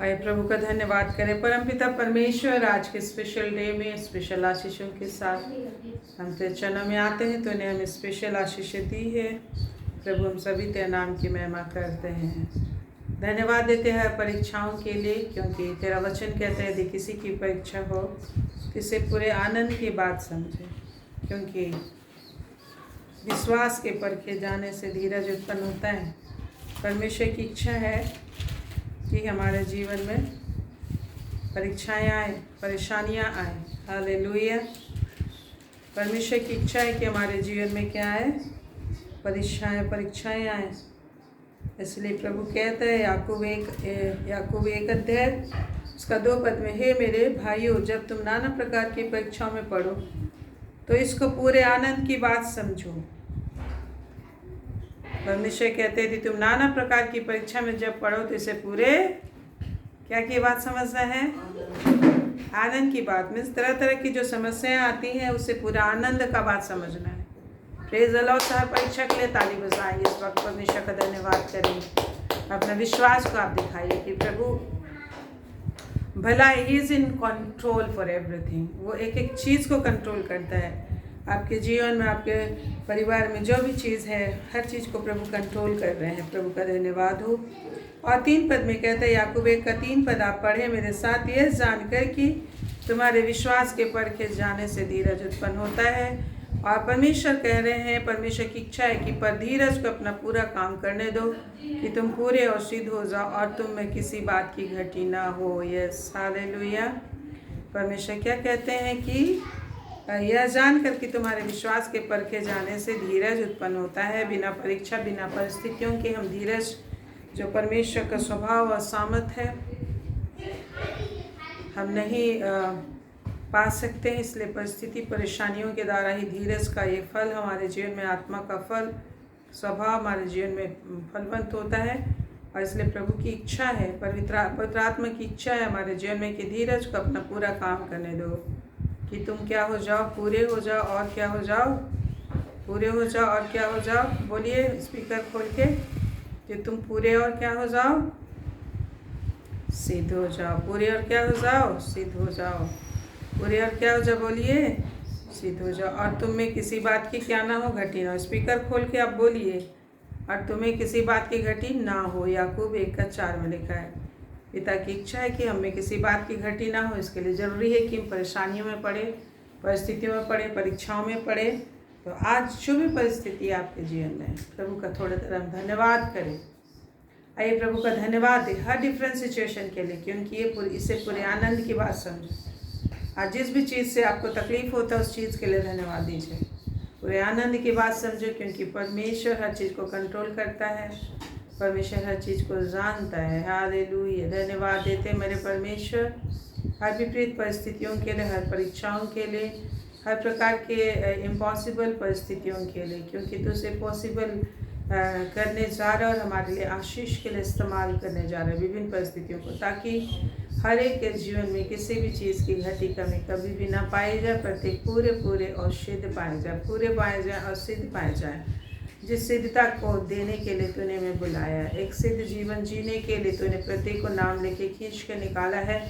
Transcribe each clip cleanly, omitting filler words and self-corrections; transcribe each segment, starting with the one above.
आइए प्रभु का धन्यवाद करें। परमपिता परमेश्वर, आज के स्पेशल डे में स्पेशल आशीषों के साथ हम तेरे चरणों में आते हैं। तूने हमें स्पेशल आशीषें दी है प्रभु, हम सभी तेरे नाम की महिमा करते हैं। धन्यवाद देते हैं परीक्षाओं के लिए, क्योंकि तेरा वचन कहता है यदि किसी की परीक्षा हो तो इसे पूरे आनंद की बात समझे, क्योंकि विश्वास के परखे जाने से धीरज उत्पन्न होता है। परमेश्वर की इच्छा है कि हमारे जीवन में परीक्षाएं आए, परेशानियां आए। हालेलुया। परमेश्वर की इच्छा है कि हमारे जीवन में क्या आए? परीक्षाएं आए। इसलिए प्रभु कहता है याकूब 1 अध्याय उसका 2 पद में, हे मेरे भाइयों, जब तुम नाना प्रकार की परीक्षाओं में पढ़ो तो इसको पूरे आनंद की बात समझो। परमेश्वर कहते हैं कि तुम नाना प्रकार की परीक्षा में जब पढ़ो तो इसे पूरे क्या की बात समझना है? आनंद की बात। मीन्स तरह तरह की जो समस्याएं आती हैं उससे पूरा आनंद का बात समझना है। Praise the Lord. हर परीक्षा के लिए ताली बजाएंगे इस वक्त। परमेश्वर का धन्यवाद करेंगे। अपने विश्वास को आप दिखाइए कि प्रभु भला he is in control for everything. वो एक एक चीज़ को कंट्रोल करता है। आपके जीवन में, आपके परिवार में जो भी चीज़ है, हर चीज़ को प्रभु कंट्रोल कर रहे हैं। प्रभु का धन्यवाद हो। और 3 पद में कहते हैं, याकूब 1 का 3 पद आप पढ़े मेरे साथ, यह जानकर कि तुम्हारे विश्वास के परखे जाने से धीरज उत्पन्न होता है। और परमेश्वर कह रहे हैं, परमेश्वर की इच्छा है कि पर धीरज को अपना पूरा काम करने दो, कि तुम पूरे और सिद्ध हो जाओ और तुम में किसी बात की घटी ना हो। Yes, hallelujah. परमेश्वर क्या कहते हैं कि यह जानकर कि तुम्हारे विश्वास के परखे जाने से धीरज उत्पन्न होता है। बिना परीक्षा, बिना परिस्थितियों के हम धीरज, जो परमेश्वर का स्वभाव और सामर्थ है, हम नहीं पा सकते हैं। इसलिए परिस्थिति, परेशानियों के द्वारा ही धीरज का ये फल हमारे जीवन में, आत्मा का फल, स्वभाव हमारे जीवन में फलवंत होता है। और इसलिए प्रभु की इच्छा है, पवित्र आत्मा की इच्छा है हमारे जीवन में कि धीरज को अपना पूरा काम करने दो, कि तुम क्या हो जाओ? पूरे हो जाओ। और क्या हो जाओ? पूरे हो जाओ। और क्या हो जाओ? बोलिए स्पीकर खोल के, कि तुम पूरे और क्या हो जाओ? सिद्ध हो जाओ। पूरे और क्या हो जाओ? सिद्ध हो जाओ। पूरे और क्या हो जाओ? बोलिए, सिद्ध हो जाओ। और तुम में किसी बात की क्या ना हो? घटी ना हो। स्पीकर खोल के आप बोलिए, और तुम्हें किसी बात की घटी ना हो। याकूब 1 का 4 में लिखा है। पिता की इच्छा है कि हमें किसी बात की घटी ना हो। इसके लिए ज़रूरी है कि हम परेशानियों में पड़े, परिस्थितियों में पड़े, परीक्षाओं में पड़े। तो आज जो भी परिस्थिति आपके जीवन में, प्रभु का थोड़ी देर हम धन्यवाद करें। आइए प्रभु का धन्यवाद दें हर डिफरेंट सिचुएशन के लिए, क्योंकि इससे पूरे आनंद की बात समझो। आज जिस भी चीज़ से आपको तकलीफ होता है उस चीज़ के लिए धन्यवाद दीजिए। पूरे आनंद की बात समझो, क्योंकि परमेश्वर हर चीज़ को कंट्रोल करता है। परमेश्वर हर चीज़ को जानता है। हालेलुया। धन्यवाद देते मेरे परमेश्वर, हर विपरीत परिस्थितियों के लिए, हर परीक्षाओं के लिए, हर प्रकार के इम्पॉसिबल परिस्थितियों के लिए, क्योंकि तो उसे पॉसिबल करने जा रहा है और हमारे लिए आशीष के लिए इस्तेमाल करने जा रहे हैं विभिन्न परिस्थितियों को, ताकि हर एक के जीवन में किसी भी चीज़ की घटी कमी कभी भी ना पाई जाए। प्रत्येक पूरे और सिद्ध पाए जाए, पूरे पाए जाए और सिद्ध पाए जाए। जिस सिद्धता को देने के लिए तूने हमें बुलाया, एक सिद्ध जीवन जीने के लिए तूने प्रत्येक को नाम लेके खींच के निकाला है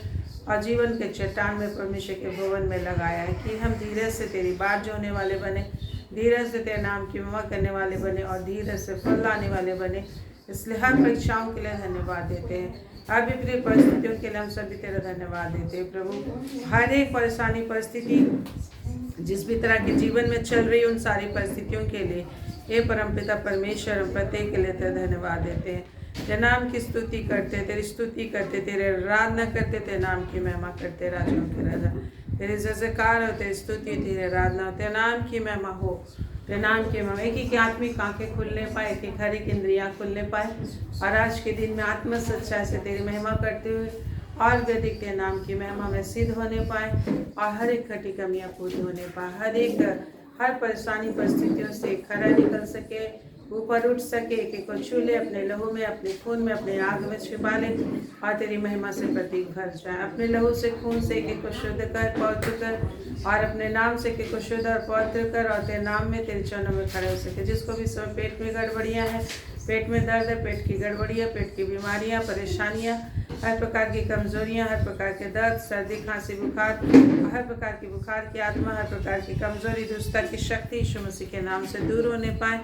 और जीवन के चट्टान में, परमेश्वर के भवन में लगाया है, कि हम धीरज से तेरी बात जोड़ने वाले बने, धीरज से तेरे नाम की महिमा करने वाले बने और धीरज से फल लाने वाले बने। इसलिए हर परीक्षाओं के लिए धन्यवाद देते हैं, हर विपरीत परिस्थितियों के लिए हम सभी तेरा धन्यवाद देते हैं। प्रभु हर एक परेशानी, परिस्थिति जिस भी तरह के जीवन में चल रही, उन सारी परिस्थितियों के लिए हे परमपिता परमेश्वर, हम प्रत्येक के लिए तेरा धन्यवाद देते हैं। तेरे नाम की स्तुति करते, तेरी स्तुति करते, तेरे आराधना करते, तेरे नाम की महिमा करते। राजाओं के राजा तेरे जयकार हो, तेरी स्तुति, तेरे आराधना हो, तेरे नाम की महिमा हो, तेरे नाम की महिमा। एक एक आत्मिक आंखें खुलने पाए, एक हर एक इंद्रियाँ खुलने पाए, और आज के दिन में आत्म सच्चाई से तेरी महिमा करते हुए और अधिक तेरे नाम की महिमा में सिद्ध होने पाए, और हर एक घटी कमियाँ पूरी होने पाए, हर परेशानी परिस्थितियों से खरा निकल सके, ऊपर उठ सके, एक को छू ले, अपने लहू में, अपने खून में, अपने आग में छिपा ले, और तेरी महिमा से प्रतीक भर जाए। अपने लहू से, खून से एक को शुद्ध कर, पवित्र कर, और अपने नाम से एक को शुद्ध और पवित्र कर, और तेरे नाम में, तेरे चरणों में खड़े हो सके। जिसको भी समय पेट में गड़बड़ियाँ हैं, पेट में दर्द है, पेट की गड़बड़ियाँ, पेट की बीमारियाँ, परेशानियाँ, हर प्रकार की कमजोरियां, हर प्रकार के दर्द, सर्दी, खांसी, बुखार, हर प्रकार की बुखार की आत्मा, हर प्रकार की कमजोरी, दुष्टता की शक्ति यीशु मसीह के नाम से दूर होने पाए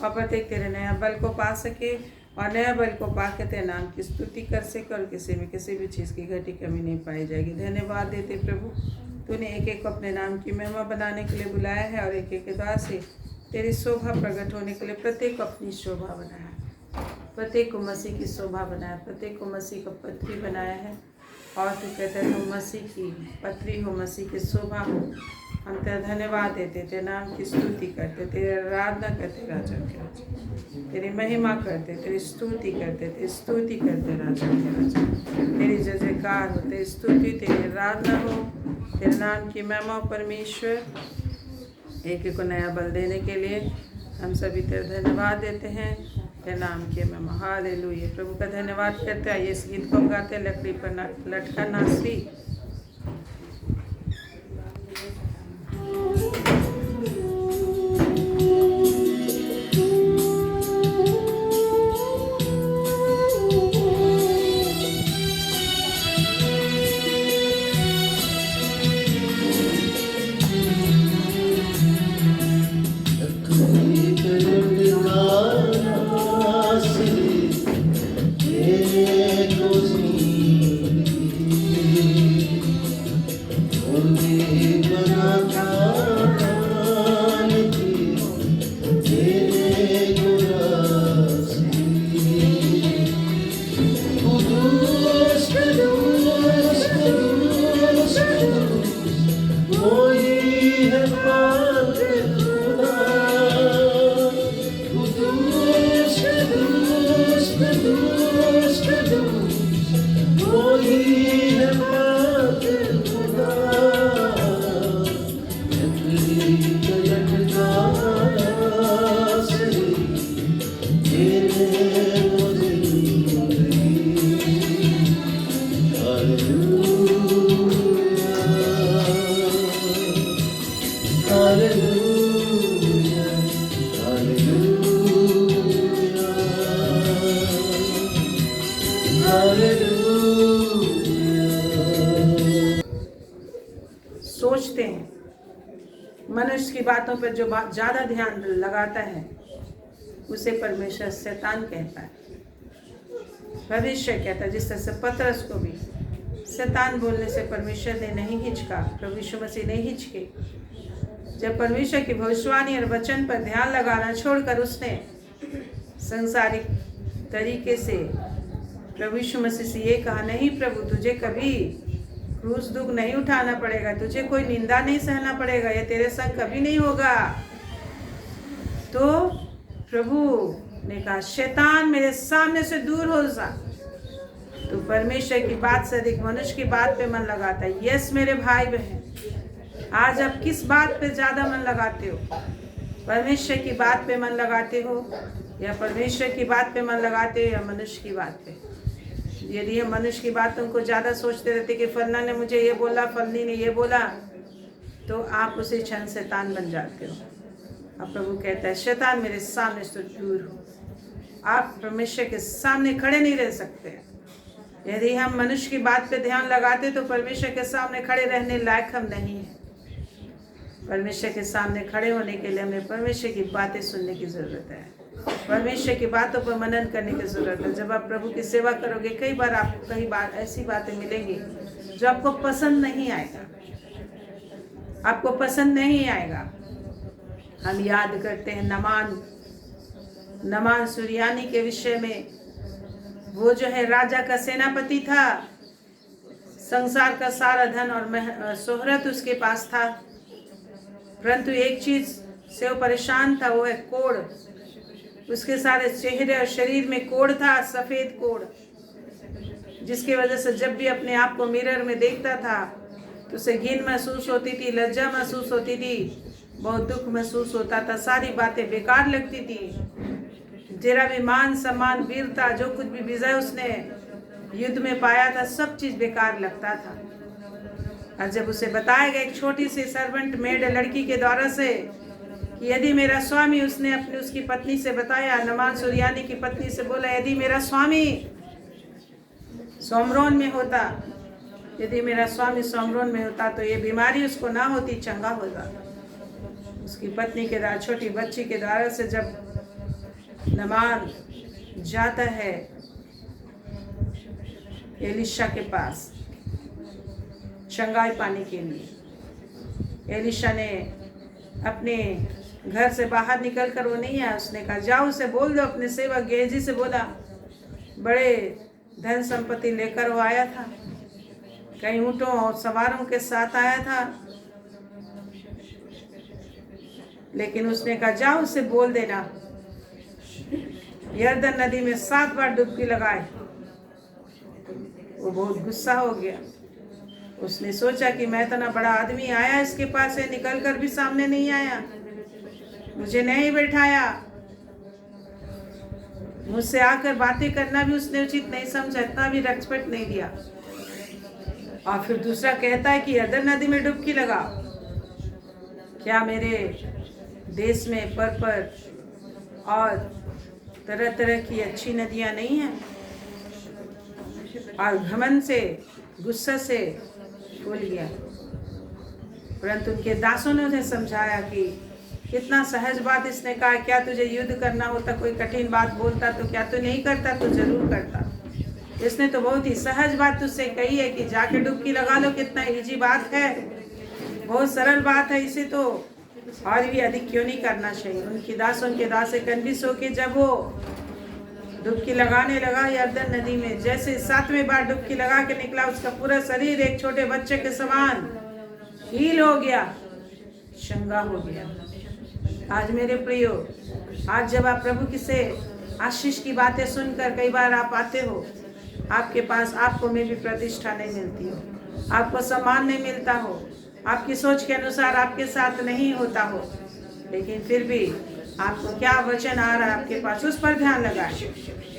और प्रत्येक तेरे नया बल को पा सके और नया बल को पा के तेरे नाम की स्तुति कर सके और किसी भी चीज़ की घटी कमी नहीं पाई जाएगी। धन्यवाद देते प्रभु, तूने एक एक को अपने नाम की महिमा बनाने के लिए बुलाया है और एक एक के द्वारा से तेरी शोभा प्रकट होने के लिए प्रत्येक को अपनी शोभा बनाया, प्रत्येक को मसीह की शोभा बनाया, प्रत्येक को मसीह का पत्री बनाया है। और तू कहते हैं तुम मसीह की पत्री हो, मसीह की शोभा हो। हम तेरा धन्यवाद देते, तेरे नाम की स्तुति करते, तेरी आराधना करते राजा के राजा, तेरी महिमा करते, तेरी स्तुति करते, तेरी स्तुति करते राजा के राजा। तेरी जय जयकार हो, तेरी स्तुति, तेरी आराधना हो, तेरे नाम की महिमा। परमेश्वर एक एक को नया बल देने के लिए हम सभी तेरा धन्यवाद देते हैं, तेरे नाम के महिमा। हालेलुया। प्रभु का धन्यवाद करते हैं। इस गीत को गाते हैं, लकड़ी पर लटका नासरी। सोचते हैं मनुष्य की बातों पर जो ज़्यादा ध्यान लगाता है उसे परमेश्वर शैतान कहता है। भविष्य कहता है, जिस तरह से पतरस को भी शैतान बोलने से परमेश्वर ने नहीं हिचका, प्रभु यीशु मसीह नहीं हिचके। जब परमेश्वर की भविष्यवाणी और वचन पर ध्यान लगाना छोड़कर उसने संसारिक तरीके से प्रभु यीशु मसीह से ये कहा, नहीं प्रभु, तुझे कभी क्रूस दुख नहीं उठाना पड़ेगा, तुझे कोई निंदा नहीं सहना पड़ेगा, ये तेरे संग कभी नहीं होगा। तो प्रभु ने कहा, शैतान मेरे सामने से दूर हो जा। तो परमेश्वर की बात से अधिक मनुष्य की बात पे मन लगाता है। यस मेरे भाई बहन, आज आप किस बात पे ज़्यादा मन लगाते हो? परमेश्वर की बात पे मन लगाते हो या परमेश्वर की बात पे मन लगाते हो या मनुष्य की बात पे? यदि हम मनुष्य की बातों को ज़्यादा सोचते रहते कि फलना ने मुझे ये बोला, फलनी ने ये बोला, तो आप उसी क्षण शैतान बन जाते हो। अब प्रभु कहता है, शैतान मेरे सामने से दूर हो। आप परमेश्वर के सामने खड़े नहीं रह सकते। यदि हम मनुष्य की बात पे ध्यान लगाते तो परमेश्वर के सामने खड़े रहने लायक हम नहीं हैं। परमेश्वर के सामने खड़े होने के लिए हमें परमेश्वर की बातें सुनने की ज़रूरत है, परमेश्वर की बातों पर मनन करने की ज़रूरत है। जब आप प्रभु की सेवा करोगे, कई बार ऐसी बातें मिलेंगी जो आपको पसंद नहीं आएगा, आपको पसंद नहीं आएगा। हम याद करते हैं नमान सुरियानी के विषय में। वो जो है राजा का सेनापति था, संसार का सारा धन और शोहरत उसके पास था, परंतु एक चीज से वो परेशान था, वो है कोढ़। उसके सारे चेहरे और शरीर में कोढ़ था, सफेद कोढ़, जिसकी वजह से जब भी अपने आप को मिरर में देखता था तो उसे घिन महसूस होती थी, लज्जा महसूस होती थी, बहुत दुख महसूस होता था, सारी बातें बेकार लगती थी। जरा भी मान सम्मान वीरता जो कुछ भी विजय उसने युद्ध में पाया था, सब चीज बेकार लगता था। और जब उसे बताया गया एक छोटी सी सर्वेंट मेड लड़की के द्वारा से कि यदि मेरा स्वामी, उसने अपनी उसकी पत्नी से बताया, नमान सुरियानी की पत्नी से बोला, यदि मेरा स्वामी सोमरोन में होता, यदि मेरा स्वामी सोमरोन में होता तो ये बीमारी उसको ना होती, चंगा होता। उसकी पत्नी के द्वारा, छोटी बच्ची के द्वारा से जब नामान जाता है एलिशा के पास चंगाई पाने के लिए, एलिशा ने अपने घर से बाहर निकल कर वो नहीं आया, उसने कहा जाओ उसे बोल दो, अपने सेवक गेहजी से बोला, बड़े धन संपत्ति लेकर वो आया था, कई ऊँटों और सवारों के साथ आया था, लेकिन उसने कहा जाओ उसे बोल देना यरदन नदी में 7 बार डुबकी लगाए। वो बहुत गुस्सा हो गया, उसने सोचा कि मैं इतना बड़ा आदमी आया इसके पास है, निकल कर भी सामने नहीं आया, मुझे नहीं बैठाया, मुझसे आकर बातें करना भी उसने उचित नहीं समझा, इतना भी रेस्पेक्ट नहीं दिया। और फिर दूसरा कहता है कि यरदन नदी में डुबकी लगा। क्या मेरे देश में पर और तरह तरह की अच्छी नदियां नहीं हैं? और घमंड से, गुस्सा से फूल गया। परंतु उनके दासों ने उन्हें समझाया कि कितना सहज बात इसने कहा, क्या तुझे युद्ध करना होता, कोई कठिन बात बोलता तो क्या तू नहीं करता? तो जरूर करता। इसने तो बहुत ही सहज बात तुझसे कही है कि जाके डुबकी लगा लो, कितना इजी बात है, बहुत सरल बात है, इसे तो और भी अधिक क्यों नहीं करना चाहिए। उनकी दासों के दासे कन्विंस होके जब वो डुबकी लगाने लगा यरदन नदी में, जैसे 7वें बार डुबकी लगा के निकला, उसका पूरा शरीर एक छोटे बच्चे के समान हील हो गया, चंगा हो गया। आज मेरे प्रियो, आज जब आप प्रभु की से आशीष की बातें सुनकर कई बार आप आते हो, आपके पास आपको में भी प्रतिष्ठा नहीं मिलती हो, आपको सम्मान नहीं मिलता हो, आपकी सोच के अनुसार आपके साथ नहीं होता हो, लेकिन फिर भी आपको क्या वचन आ रहा है आपके पास, उस पर ध्यान लगाएं,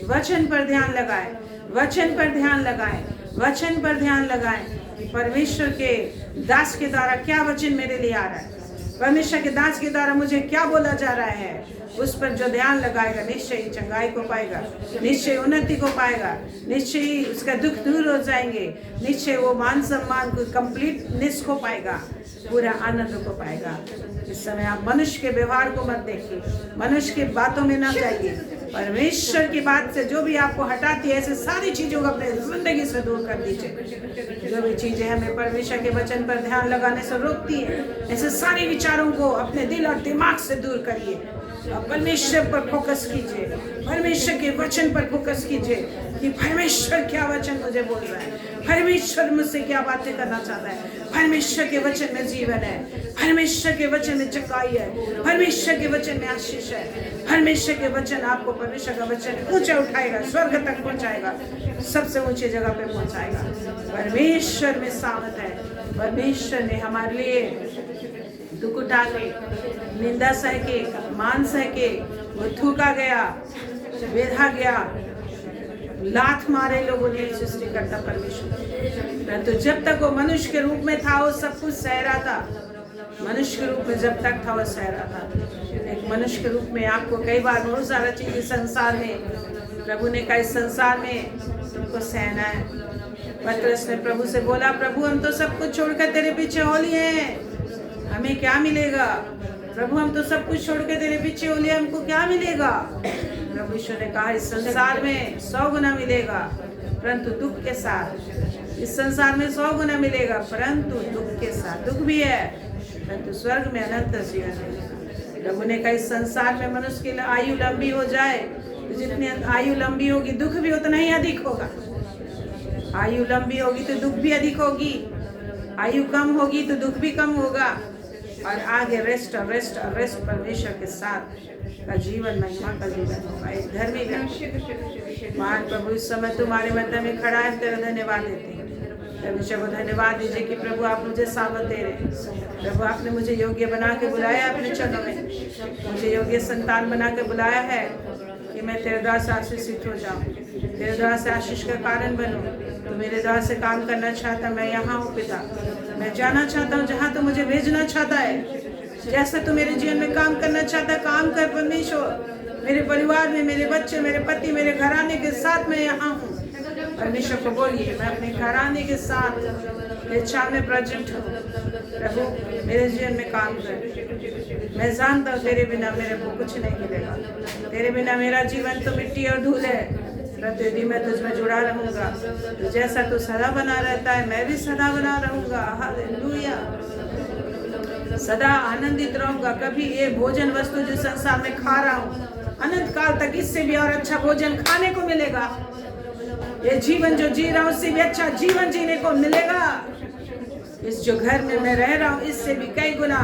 वचन पर ध्यान लगाएं, वचन पर ध्यान लगाएं, वचन पर ध्यान लगाएं कि परमेश्वर के दास के द्वारा क्या वचन मेरे लिए आ रहा है, परमेश्वर के दास के द्वारा मुझे क्या बोला जा रहा है। उस पर जो ध्यान लगाएगा निश्चय ही चंगाई को पाएगा, निश्चय उन्नति को पाएगा, निश्चय ही उसका दुख दूर हो जाएंगे, निश्चय वो मान सम्मान को कंप्लीटनेस को पाएगा, पूरा आनंद को पाएगा। इस समय आप मनुष्य के व्यवहार को मत देखिए, मनुष्य की बातों में ना जाइए, परमेश्वर की बात से जो भी आपको हटाती है ऐसे सारी चीजों को अपने जिंदगी से दूर कर दीजिए। जो भी चीजें हमें परमेश्वर के वचन पर ध्यान लगाने से रोकती है, ऐसे सारे विचारों को अपने दिल और दिमाग से दूर करिए, परमेश्वर पर फोकस कीजिए, परमेश्वर के वचन पर फोकस कीजिए कि परमेश्वर क्या वचन मुझे बोल रहा है, परमेश्वर मुझसे क्या बातें करना चाहता है। परमेश्वर के वचन में जीवन है, परमेश्वर के वचन में चकाई है, परमेश्वर के वचन में आशीष है, परमेश्वर के वचन आपको, परमेश्वर का वचन ऊंचा उठाएगा, स्वर्ग तक पहुंचाएगा, सबसे ऊंची जगह पे पहुंचाएगा। परमेश्वर में सामर्थ है, परमेश्वर ने हमारे लिए दुख उठा के, निंदा सह के, मान सह के, वो थूका गया, बेधा गया, लात मारे लोगों ने सृष्टि करता परमेश्वर। तो जब तक वो मनुष्य के रूप में था वो सब कुछ सह रहा था, मनुष्य के रूप में जब तक था वो सह रहा था। एक मनुष्य के रूप में आपको कई बार बहुत सारा चीज संसार में, प्रभु ने कहा इस संसार में तुमको सहना है। पतरस ने प्रभु से बोला, प्रभु हम तो सब कुछ छोड़कर तेरे पीछे हो लिए हैं, हमें क्या मिलेगा? प्रभु हम तो सब कुछ छोड़ के तेरे पीछे हो लिए, हमको क्या मिलेगा? प्रभु यीशु ने कहा इस संसार में 100 गुना मिलेगा, परंतु दुख के साथ। इस संसार में 100 गुना मिलेगा, परंतु दुख के साथ। दुख भी है, परंतु स्वर्ग में अनंत जीवन है। प्रभु ने कहा इस संसार में मनुष्य की आयु लंबी हो जाए तो जितनी आयु लंबी होगी दुख भी उतना ही अधिक होगा। आयु लंबी होगी तो दुख भी अधिक होगी, आयु कम होगी तो दुख भी कम होगा, और आगे रेस्ट और रेस्ट और रेस्ट परमेश्वर के साथ का जीवन, महिमा का जीवन होगा, एक धर्मी का। महान प्रभु इस समय तुम्हारे मध्य में खड़ा है, तेरा धन्यवाद देते हैं। परमेश्वर को धन्यवाद दीजिए कि प्रभु आप मुझे सामर्थ दे रहे हैं। प्रभु आपने मुझे योग्य बना के बुलाया अपने चरणों में, मुझे योग्य संतान बना के बुलाया है कि मैं तेरे द्वारा से आशीषित हो जाऊँ, तेरे द्वारा से आशीष का कारण बनूँ। तो मेरे द्वारा से काम करना चाहता, मैं यहाँ हूँ पिता, मैं जाना चाहता हूँ जहाँ तो मुझे भेजना चाहता है। जैसा तू मेरे जीवन में काम करना चाहता, काम कर परमेश्वर। मेरे परिवार में मेरे बच्चे, मेरे पति, मेरे घराने के साथ मैं यहाँ हूँ, परमेश्वर को बोलिए, मैं अपने घराने के साथ इच्छा में प्रेजेंट हूँ। प्रभु मेरे जीवन में काम कर। मैं जानता हूँ तेरे बिना मेरे को कुछ नहीं मिलेगा। तेरे बिना मेरा जीवन तो मिट्टी और धूल है, परंतु यदि मैं तुझ में जुड़ा रहूंगा तो जैसा तू सदा बना रहता है मैं भी सदा बना रहूंगा। हालेलुया। सदा आनंदित रहूंगा। कभी ये भोजन वस्तु जो संसार में खा रहा हूँ, अनंत काल तक इससे भी और अच्छा भोजन खाने को मिलेगा। ये जीवन जो जी रहा हूँ उससे भी अच्छा जीवन जीने को मिलेगा। इस जो घर में मैं रह रहा हूँ इससे भी कई गुना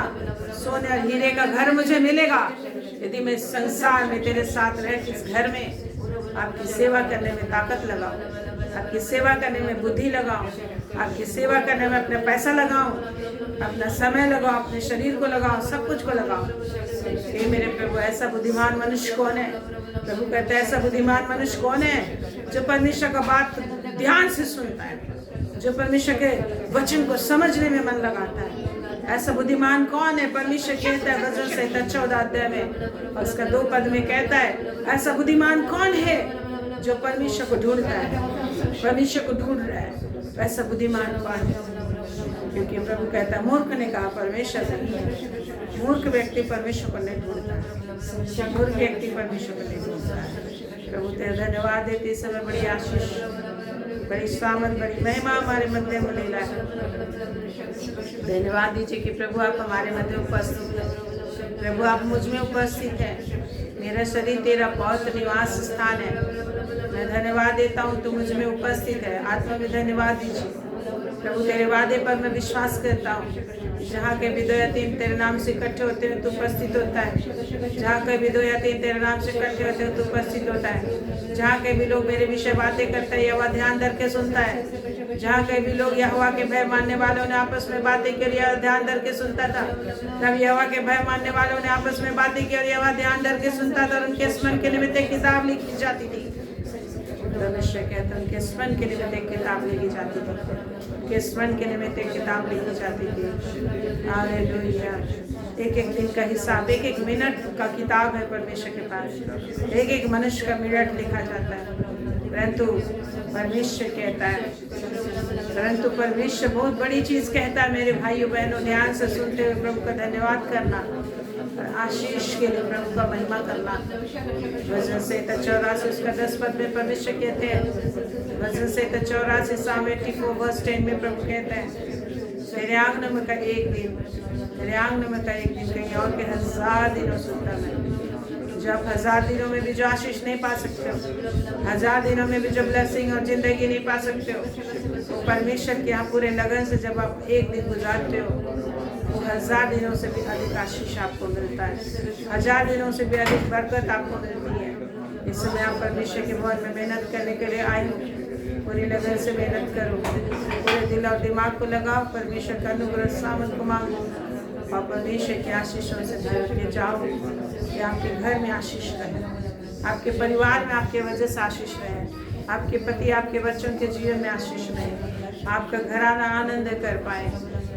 सोने और हीरे का घर मुझे मिलेगा, यदि मैं संसार में तेरे साथ रह इस घर में आपकी सेवा करने में ताकत लगाऊं, आपकी सेवा करने में बुद्धि लगाऊं, आपकी सेवा करने में अपना पैसा लगाऊं, अपना समय लगाऊं, अपने शरीर को लगाऊं, सब कुछ को लगाऊं। हे मेरे प्रभु, ऐसा बुद्धिमान मनुष्य कौन है? प्रभु कहते हैं ऐसा बुद्धिमान मनुष्य कौन है जो परमेश्वर का बात ध्यान से सुनता है, जो परमेश्वर के वचन को समझने में मन लगाता है। ऐसा बुद्धिमान कौन है? परमेश्वर कहता है वचन संहिता 14 अध्याय में और उसका 2 पद में कहता है, ऐसा बुद्धिमान कौन है जो परमेश्वर को ढूंढता है, परमेश्वर को ढूंढ रहा है। ऐसा बुद्धिमान कौन है? क्योंकि प्रभु कहता है, मूर्ख ने कहा परमेश्वर नहीं है। मूर्ख व्यक्ति परमेश्वर को नहीं ढूंढता, मूर्ख व्यक्ति परमेश्वर को नहीं ढूंढता है। प्रभु तेरे धन्यवाद देते इस समय बड़ी आशीष, बड़ी सामर्थ, बड़ी महिमा हमारे मध्य में ले लाए। धन्यवाद दीजिए कि प्रभु आप हमारे मध्य उपस्थित हैं। प्रभु आप मुझ में उपस्थित हैं। मेरा शरीर तेरा पवित्र निवास स्थान है। मैं धन्यवाद देता हूँ तू मुझ में उपस्थित है। आत्मा में धन्यवाद दीजिए प्रभु, तेरे वादे पर मैं विश्वास करता हूँ। जहाँ के भी 2 या 3 तेरे नाम से इकट्ठे होते हैं तो उपस्थित होता है। जहाँ के भी 2 या 3 तेरे नाम से इकट्ठे होते हैं तो उपस्थित होता है। जहाँ के भी लोग मेरे विषय बातें करते हैं यहोवा ध्यान धर के सुनता है। जहाँ के भी लोग यहोवा के भय मानने वालों ने आपस में बातें की, ध्यान धर के सुनता था। तब यहोवा के भय मानने वालों ने आपस में बातें की और यहोवा ध्यान धर के सुनता था और उनके स्मरण के निमित्त एक किताब लिखी जाती थी। परमेश्वर कहते हैं उनके स्मरण के निमित्त एक किताब लिखी जाती थी, उनके स्मरण के निमित्त एक किताब लिखी जाती थी। हालेलुया। एक एक दिन का हिसाब, एक एक मिनट का किताब है परमेश्वर के पास। एक एक मनुष्य का मिनट लिखा जाता है। परंतु परमेश्वर कहता है, परंतु परमेश्वर बहुत बड़ी चीज कहता है। मेरे भाइयों बहनों, ध्यान से सुनते हुए प्रभु का धन्यवाद करना, आशीष के लिए प्रभु का महिमा करना। वचन संहिता 84 उसका 10 पद में परमेश्वर कहते हैं, वचन संहिता 84 Psalm 84 verse 10 में प्रभु कहते हैं, तेरे आंगन में का एक दिन, तेरे आंगन में का एक दिन कहीं और के 1000 दिनों से उत्तम है। जो आप 1000 दिनों में भी जो आशीष नहीं पा सकते हो, 1000 दिनों में भी जो ब्लेसिंग और जिंदगी नहीं पा सकते हो, तो परमेश्वर के यहाँ पूरे लगन से जब आप एक दिन गुजारते हो, वो 1000 दिनों से भी अधिक आशीष आपको मिलता है। 1000 दिनों से भी अधिक बरकत आपको मिलती है। इस समय आप परमेश्वर के भवन में मेहनत करने के लिए आए हो, पूरी लगन से मेहनत करो, पूरे दिल और दिमाग को लगाओ, परमेश्वर का अनुग्रह सामर्थ को मांगो और परमेश्वर के आशीषों से भर के जाओ कि आपके घर में आशीष रहे, आपके परिवार में आपके वजह से आशीष रहे, आपके पति आपके बच्चों के जीवन में आशीष रहे, आपका घराना आनंद कर पाए,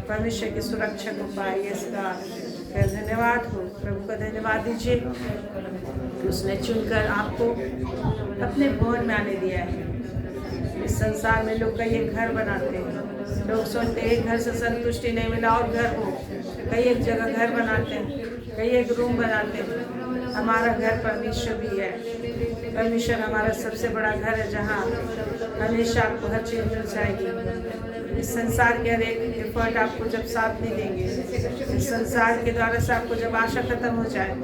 परमेश्वर की सुरक्षा को पाए। इसका धन्यवाद हो। प्रभु का धन्यवाद दीजिए, उसने चुनकर आपको अपने भवन में आने दिया है। इस संसार में लोग कई एक घर बनाते हैं, लोग सोचते हैं एक घर से संतुष्टि नहीं मिला और घर हो, कई एक जगह घर बनाते हैं, कई एक रूम बनाते हैं। हमारा घर परमेश्वर भी है। परमेश्वर हमारा सबसे बड़ा घर है, जहाँ हमेशा आपको हर चीज़ मिल जाएगी। इस संसार के हर एक एफर्ट आपको जब साथ नहीं देंगे, इस संसार के द्वारा से आपको जब आशा खत्म हो जाए,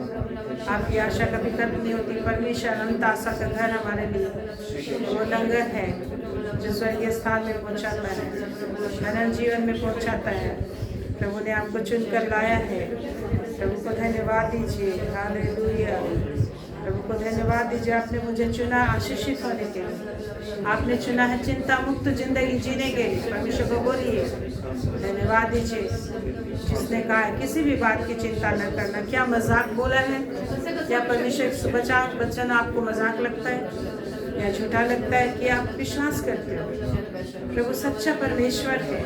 आपकी आशा कभी खत्म नहीं होती। परमेश्वर अनंत आशा का घर हमारे लिए वो लंगर है जो स्वर्गीय स्थान में पहुंचाता है, अनंत जीवन में पहुंचाता है। प्रभु ने आपको चुनकर लाया है। प्रभु को धन्यवाद दीजिए। हालेलुया। प्रभु को धन्यवाद दीजिए, आपने मुझे चुना आशीषित होने के लिए, आपने चुना है चिंता मुक्त जिंदगी जीने के लिए। परमेश्वर को बोलिए, धन्यवाद दीजिए। जिसने कहा है किसी भी बात की चिंता न करना, क्या मजाक बोला है? क्या परमेश्वर वचन आपको मजाक लगता है या झूठा लगता है कि आप विश्वास करते हो? प्रभु सच्चा परमेश्वर है।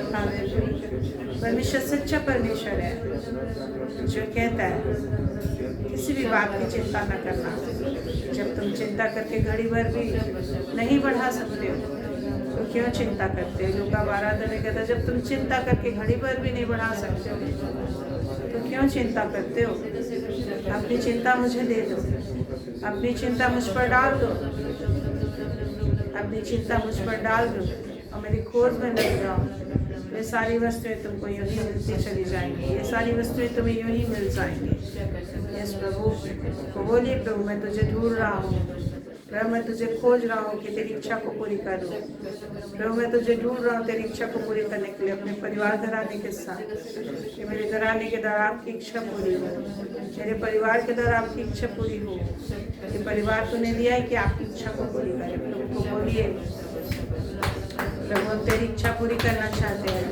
परमेश्वर सच्चा परमेश्वर है जो कहता है किसी भी बात की चिंता न करना। जब तुम चिंता करके घड़ी भर भी नहीं बढ़ा सकते हो, तो क्यों चिंता करते हो? लूका 12 में कहता जब तुम चिंता करके घड़ी भर भी नहीं बढ़ा सकते हो तो क्यों चिंता करते हो? अपनी चिंता मुझे दे दो, अपनी चिंता मुझ पर डाल दो, अपनी चिंता मुझ पर डाल दो और मेरी खोज में लग जाओ। ये सारी वस्तुएं तुमको यूं ही मिलती चली जाएंगी, ये सारी वस्तुएं तुम्हें यूं ही मिल जाएंगी। यस प्रभु को बोलिए, प्रभु मैं तुझे ढूंढ रहा हूँ, प्रभु मैं तुझे खोज रहा हूँ कि तेरी इच्छा को पूरी करूँ। प्रभु मैं तुझे ढूंढ रहा हूँ तेरी इच्छा को पूरी करने के लिए, अपने परिवार घराने के साथ, कि मेरे घराने के द्वारा आपकी इच्छा पूरी हो, मेरे परिवार के द्वारा आपकी इच्छा पूरी हो। ये परिवार तूने दिया है कि आपकी इच्छा को पूरी करे। प्रभु को बोलिए, प्रभु हम तेरी इच्छा पूरी करना चाहते हैं।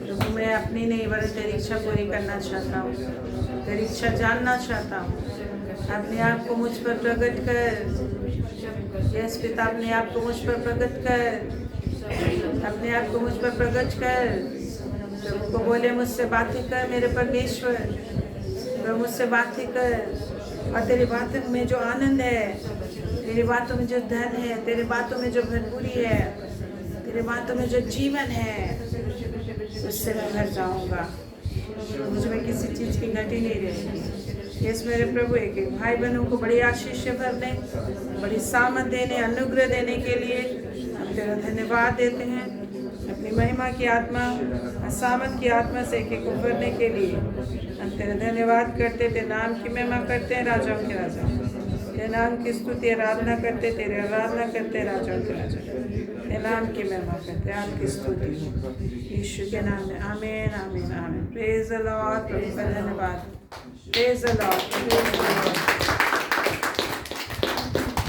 प्रभु मैं अपनी नहीं बल्कि तेरी इच्छा पूरी करना चाहता हूँ, तेरी इच्छा जानना चाहता हूँ। अपने आप को मुझ पर प्रकट कर। यस पिता, अपने आप को मुझ पर प्रकट कर, अपने आप को मुझ पर प्रकट कर। प्रभु को बोले मुझसे बातें कर मेरे परमेश्वर, प्रभु मुझसे बातें कर। और तेरी बातों में जो आनंद है, तेरी बातों में जो धन है, तेरी बातों में जो भरपूरी है, तेरी बातों में जो जीवन है, उससे मैं भर जाऊँगा। मुझ में किसी चीज़ की घटी नहीं रहेगी। यस मेरे प्रभु, एक एक भाई बहनों को बड़ी आशीष भरने, बड़ी सामत देने, अनुग्रह देने के लिए हम तेरा धन्यवाद देते हैं। अपनी महिमा की आत्मा, सामत की आत्मा से एक एक को भरने के लिए हम तेरा धन्यवाद करते, तेरे नाम की महिमा करते हैं, राजाओं के राजा, तेरे नाम की स्तुति आराधना करते, तेरे आराधना करते, राजाओं के राजा, तेरे नाम की महिमा करते, आपकी स्तुति यीशु के नाम में। आमीन आमीन आमीन। Praise the Lord. प्रभु का धन्यवाद। Praise the Lord.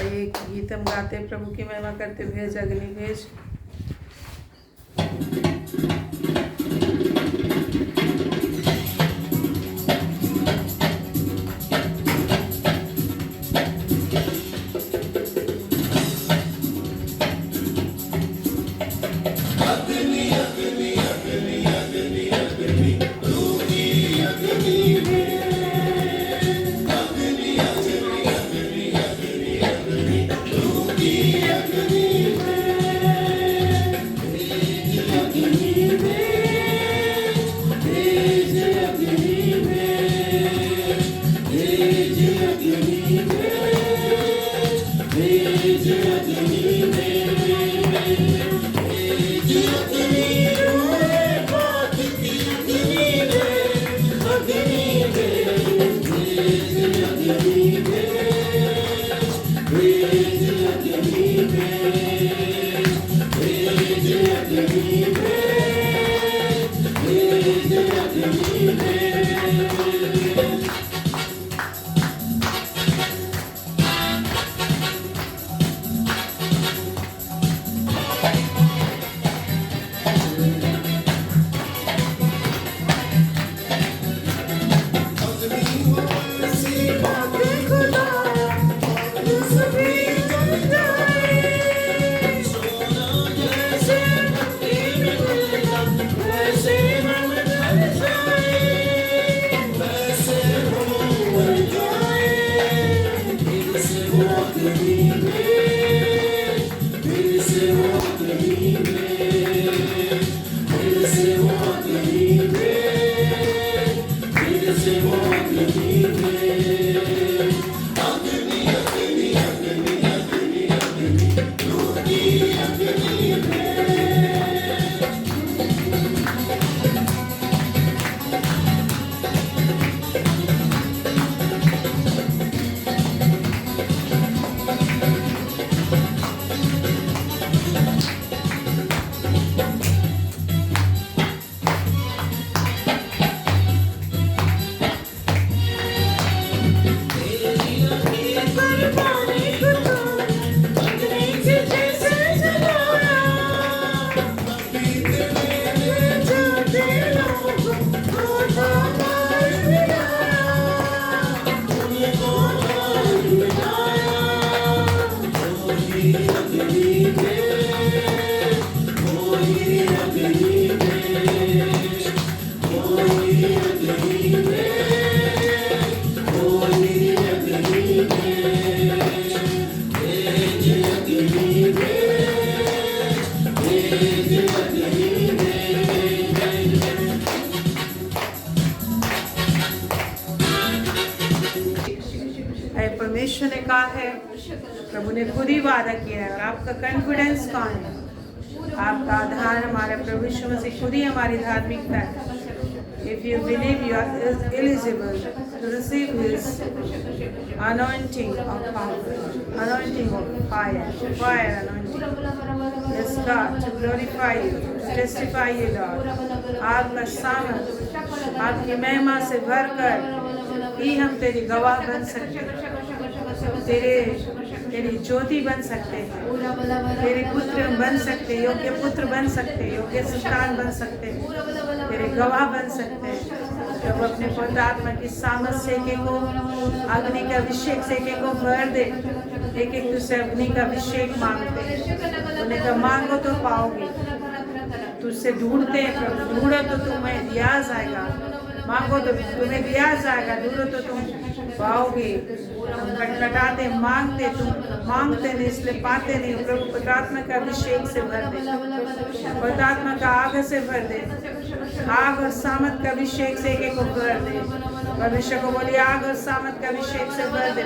एक गीत हम गाते, प्रभु की महिमा करते, भेज अग्नि भेज। परमेश्वर ने कहा है, प्रभु ने खुद ही वादा किया है। और आपका कॉन्फिडेंस कौन है? आपका आधार हमारा प्रभु यीशु मसीह खुद ही हमारी धार्मिकता है। If you believe you are eligible to receive His anointing of power, anointing of fire anointing. Yes, God, to glorify you, to testify you, Lord. आपका सामर्थ, आपकी महिमा से भरकर ही हम तेरी गवाह बन सकते हैं, तेरी ज्योति बन सकते हैं, तेरे पुत्र बन सकते, योग्य पुत्र बन सकते, योग्य संतान बन सकते, तेरे गवाह बन सकते हैं। जब अपने पवित्र आत्मा की सामर्थ से एक को अग्नि का अभिषेक से एक को भर दे, एक एक तुझसे अग्नि का अभिषेक मांगते, उन्हें कहा मांगो तो पाओगे, तुझसे ढूंढते हैं प्रभु, ढूंढो तो तुम्हें दिया जाएगा, मांगो तो तुम्हें दिया जाएगा, ढूंढो तो तुम पाओगे। हम खटखटाते मांगते, तुम मांगते नहीं इसलिए पाते नहीं। प्रभु पवित्र आत्मा का अभिषेक से भर दे, पवित्र आत्मा का आग से भर दे, आग और सामर्थ का अभिषेक से एक को भर दे। परमेश्वर को बोलिए आग और सामर्थ का अभिषेक से भर दे।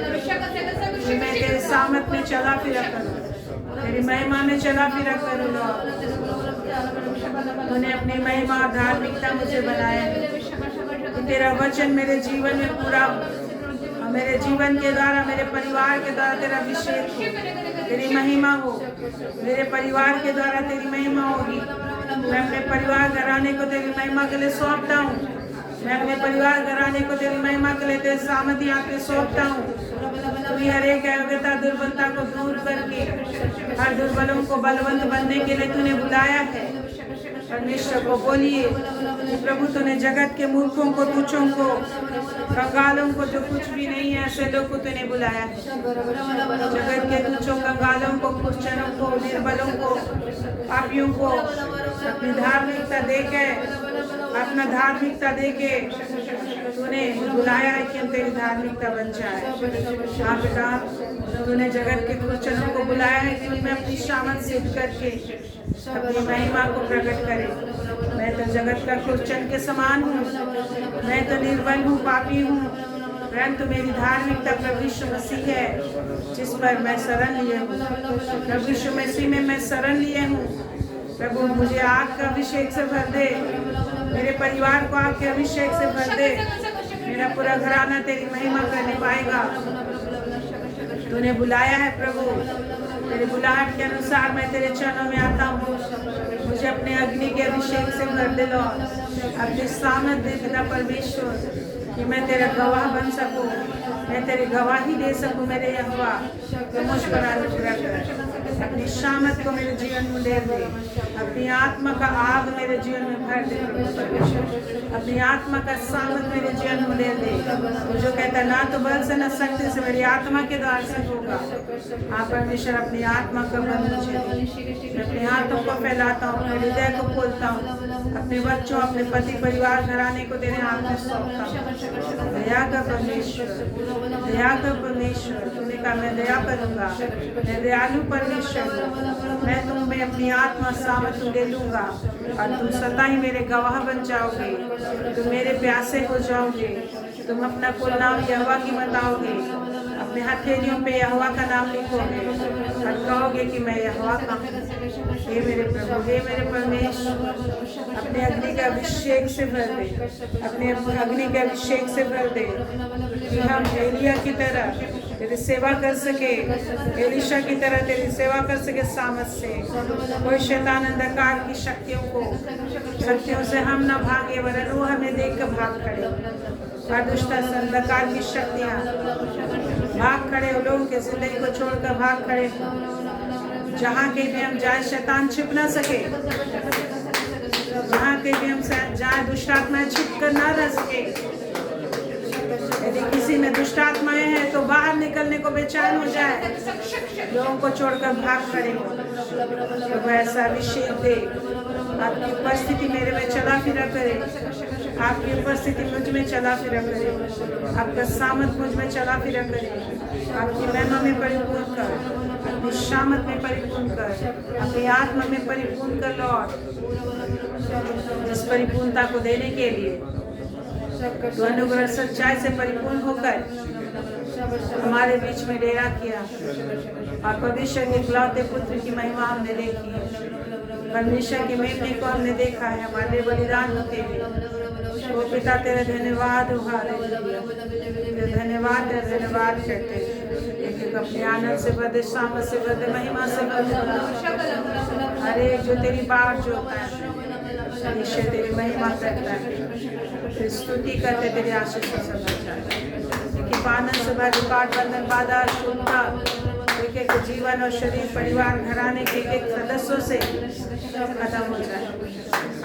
मैं तेरे सामर्थ में चला फिरा करूँ, तेरी महिमा में चला फिरा करूँ। तूने अपनी महिमा धार्मिकता मुझे बनाया है, तेरा वचन मेरे जीवन में पूरा, मेरे जीवन के द्वारा, मेरे परिवार के द्वारा तेरा अभिषेक हो, तेरी महिमा हो, मेरे परिवार के द्वारा तेरी महिमा होगी। मैं अपने परिवार घराने को तेरी महिमा के लिए सौंपता हूँ, मैं अपने परिवार घराने को तेरी महिमा के लिए तेरे सामर्थ्य आके सौंपता हूँ। तू हर एक अयोग्यता दुर्बलता को दूर करके हर दुर्बलों को बलवंत बनने के लिए तूने बुलाया है। परमेश्वर को बोलिए कि प्रभु तूने जगत के मूर्खों को, तुच्छों को, कंगालों को, जो कुछ भी नहीं है ऐसे लोग को तूने बुलाया है। जगत के तुच्छों, कंगालों को, कुचलों को, निर्बलों को, पापियों को अपनी धार्मिकता देके, अपना धार्मिकता देके तूने बुलाया है कि हम तेरी धार्मिकता बन जाए। हाँ बेटा, तूने जगत के कुचलों को बुलाया है कि उनमें अपनी शामत सिद्ध करके अपनी महिमा को प्रकट करे। मैं तो जगत का क्रिश्चियन के समान हूँ, मैं तो निर्बल हूँ, पापी हूँ, परंतु मेरी धार्मिकता प्रभु यीशु मसीह है जिस पर मैं शरण लिए हूँ। प्रभु यीशु मसीह में मैं शरण लिए हूँ। प्रभु मुझे आग का अभिषेक से भर दे, मेरे परिवार को आग के अभिषेक से भर दे, मेरा पूरा घराना तेरी महिमा करने पाएगा। तूने बुलाया है प्रभु, तेरे बुलाहट के अनुसार मैं तेरे चरणों में आता हूँ। मुझे अपने अग्नि के अभिषेक से भर दे लो, अपने सामर्थ दे पिता परमेश्वर, कि मैं तेरा गवाह बन सकूँ, मैं तेरी गवाही दे सकूँ। मेरे यहोवा तो मुझ पर अनुग्रह कर, अपनी शामत को मेरे जीवन में दे दे, अपनी आत्मा का आग मेरे जीवन में भर दे, अपनी आत्मा का सामर्थ मेरे जीवन में दे दे। तो जो कहता ना तो बल से न शक्ति से, मेरी आत्मा के द्वार से होगा। आप परमेश्वर अपनी आत्मा का बल मुझे दे, अपने हाथों को फैलाता हूँ, अपने हृदय को खोलता हूँ, अपने बच्चों, अपने पति परिवार घराने को तेरे हाथ में सौंपता हूँ। दया का परमेश्वर, दया का परमेश्वर, तूने कहा मैं दया करूँगा, मैं दयालु परमेश्वर हूँ। मैं तुम में अपनी आत्मा सामर्थ ले लूँगा और तुम सदा ही मेरे गवाह बन जाओगे, तुम मेरे प्यासे हो जाओगे, तुम अपना कुल नाम यहोवा की बताओगे, अपने हथेलियों पे यहोवा का नाम लिखोगे और कहोगे कि मैं यहोवा का हूँ। हे मेरे प्रभु, हे मेरे परमेश्वर, अपने अग्नि के अभिषेक से भर दे, अपने अग्नि के अभिषेक से भर दे कि हम एलिया की तरह तेरी सेवा कर सके, एलिशा की तरह तेरी सेवा कर सके सामर्थ से। कोई शैतान अंधकार की शक्तियों से हम न भागे, वरन वो हमें देख कर भाग खड़े। और दुष्ट अंधकार की शक्तियाँ भाग खड़े, लोगों के जिंदगी को छोड़कर भाग खड़े। जहाँ के भी हम जाए शैतान छिप ना सके, जहाँ के भी हम जाए दुष्ट आत्मा छिप कर ना रह सके। यदि किसी में दुष्ट आत्माएं हैं तो बाहर निकलने को बेचैन हो जाए, लोगों को छोड़कर भाग खड़े हो। प्रभु ऐसा अभिषेक दे, आपकी उपस्थिति मेरे में चला फिरा करे, आपकी उपस्थिति मुझ में चला फिरा करे, आपका सामर्थ मुझ में चला फिरा करे, आपकी महिमा में परिपूर्ण कर, अपनी शामत में परिपूर्ण कर, अपनी आत्मा में परिपूर्ण कर लॉर्ड। जिस परिपूर्णता को देने के लिए तो अनुग्रह सच्चाई से परिपूर्ण होकर हमारे बीच में डेरा किया और परमेश्वर के इकलौते पुत्र की महिमा हमने देखी है। परमेश्वर के मेमने को हमने देखा है, हमारे बलिदान होते हैं। वो पिता तेरा धन्यवाद हो, हालेलुया, धन्यवाद धन्यवाद करते एक एक अपने आनंद से बदे, सामत से बदे, महिमा से बदे। हर एक जो तेरी बात जो होता है परमेश्वर तेरी महिमा करता है, स्तुति करते तेरे आशीष का समाचार कि आनंद से भरे पाठ बंधन बाधा शुद्धता एक एक जीवन और शरीर परिवार घराने के एक सदस्यों से खत्म हो जाए,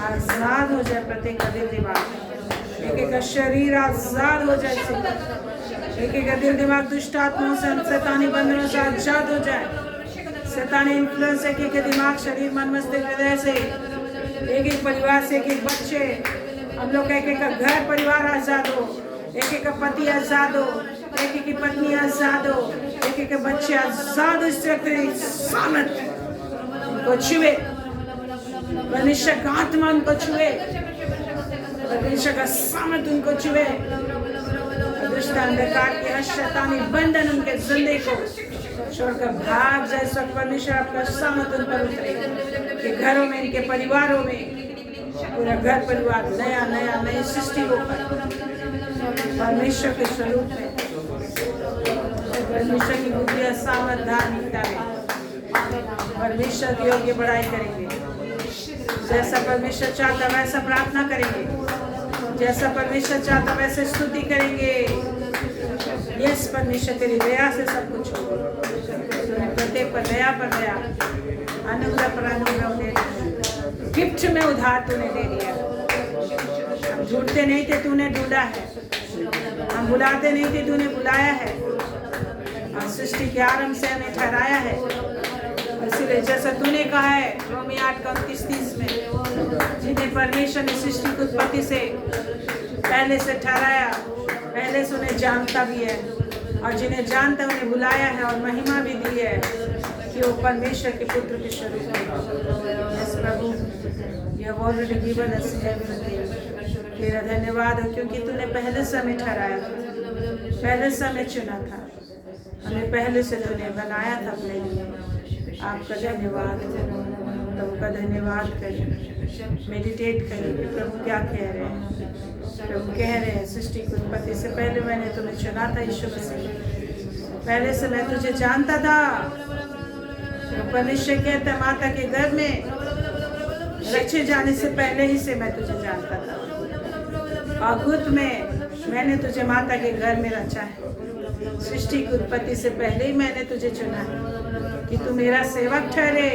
आजाद हो जाए प्रत्येक दिल दिमाग, एक एक शरीर आजाद हो जाए, एक एक दिल दिमाग दुष्ट आत्माओं से, शैतानी बंधनों से आजाद हो जाए, शैतानी इन्फ्लुएंस एक एक दिमाग शरीर मन मस्तिष्क हृदय से, एक एक परिवार से एक एक बच्चे, हम लोग एक एक घर परिवार आजाद हो, एक एक पति आजाद हो, एक एक पत्नी आजाद हो, एक एक बच्चे आजाद हो। सामर्थ उनको छुए, परमेश्वर का आत्मा उनको छुए, परमेश्वर का सामर्थ उनको छुए, दुष्ट अंधकार के शैतानी बंधन उनके जिंदगी को छोड़कर भाग जाए। सब परमेश्वर आपका सामर्थ उन पर उतरे कि घरों में, इनके परिवारों में, पूरा घर परिवार नया नया नई सृष्टि होकर परमेश्वर के स्वरूप में, परमेश्वर की बुद्धि सामर्थ धार्मिकता में परमेश्वर की योग्य बड़ाई करेंगे। जैसा परमेश्वर चाहता वैसा प्रार्थना करेंगे, जैसा परमेश्वर चाहता वैसे स्तुति करेंगे। यस परमेश्वर तेरी दया से सब कुछ हो, तूने प्रत्येक पर दया, अनुग्रह पर अनुग्रह दे दिया, गिफ्ट में उधार तूने दे दिया। हम ढूंढते नहीं थे, तूने ढूंढा है, हम बुलाते नहीं थे, तूने बुलाया है, और सृष्टि के आरंभ से हमें ठहराया है। इसलिए जैसा तूने कहा है रोमी 8:29-30 में, जिन्हें परमेश्वर ने सृष्टि की उत्पत्ति से पहले से ठहराया, पहले से उन्हें जानता भी है, और जिन्हें जानता उन्हें बुलाया है और महिमा भी दी है कि वो परमेश्वर के पुत्र के स्वरूप में। Yes Prabhu, you have already given us everything. तेरा धन्यवाद हो क्योंकि तूने पहले से हमें ठहराया था, पहले से हमें चुना था, हमें पहले से तूने बनाया था अपने लिए। आपका धन्यवाद, प्रभु का धन्यवाद करें। मेडिटेट करें कि प्रभु क्या कह रहे हैं। प्रभु कह रहे हैं सृष्टि की उत्पत्ति से पहले मैंने तुम्हें चुना था यीशु मसीह, पहले से मैं तुझे जानता था। तो परमेश्वर कहता है माता के गर्भ में रचे जाने से पहले ही से मैं तुझे जानता था, और गुप्त में मैंने तुझे माता के घर में रचा है। सृष्टि की उत्पत्ति से पहले ही मैंने तुझे चुना है कि तू मेरा सेवक ठहरे,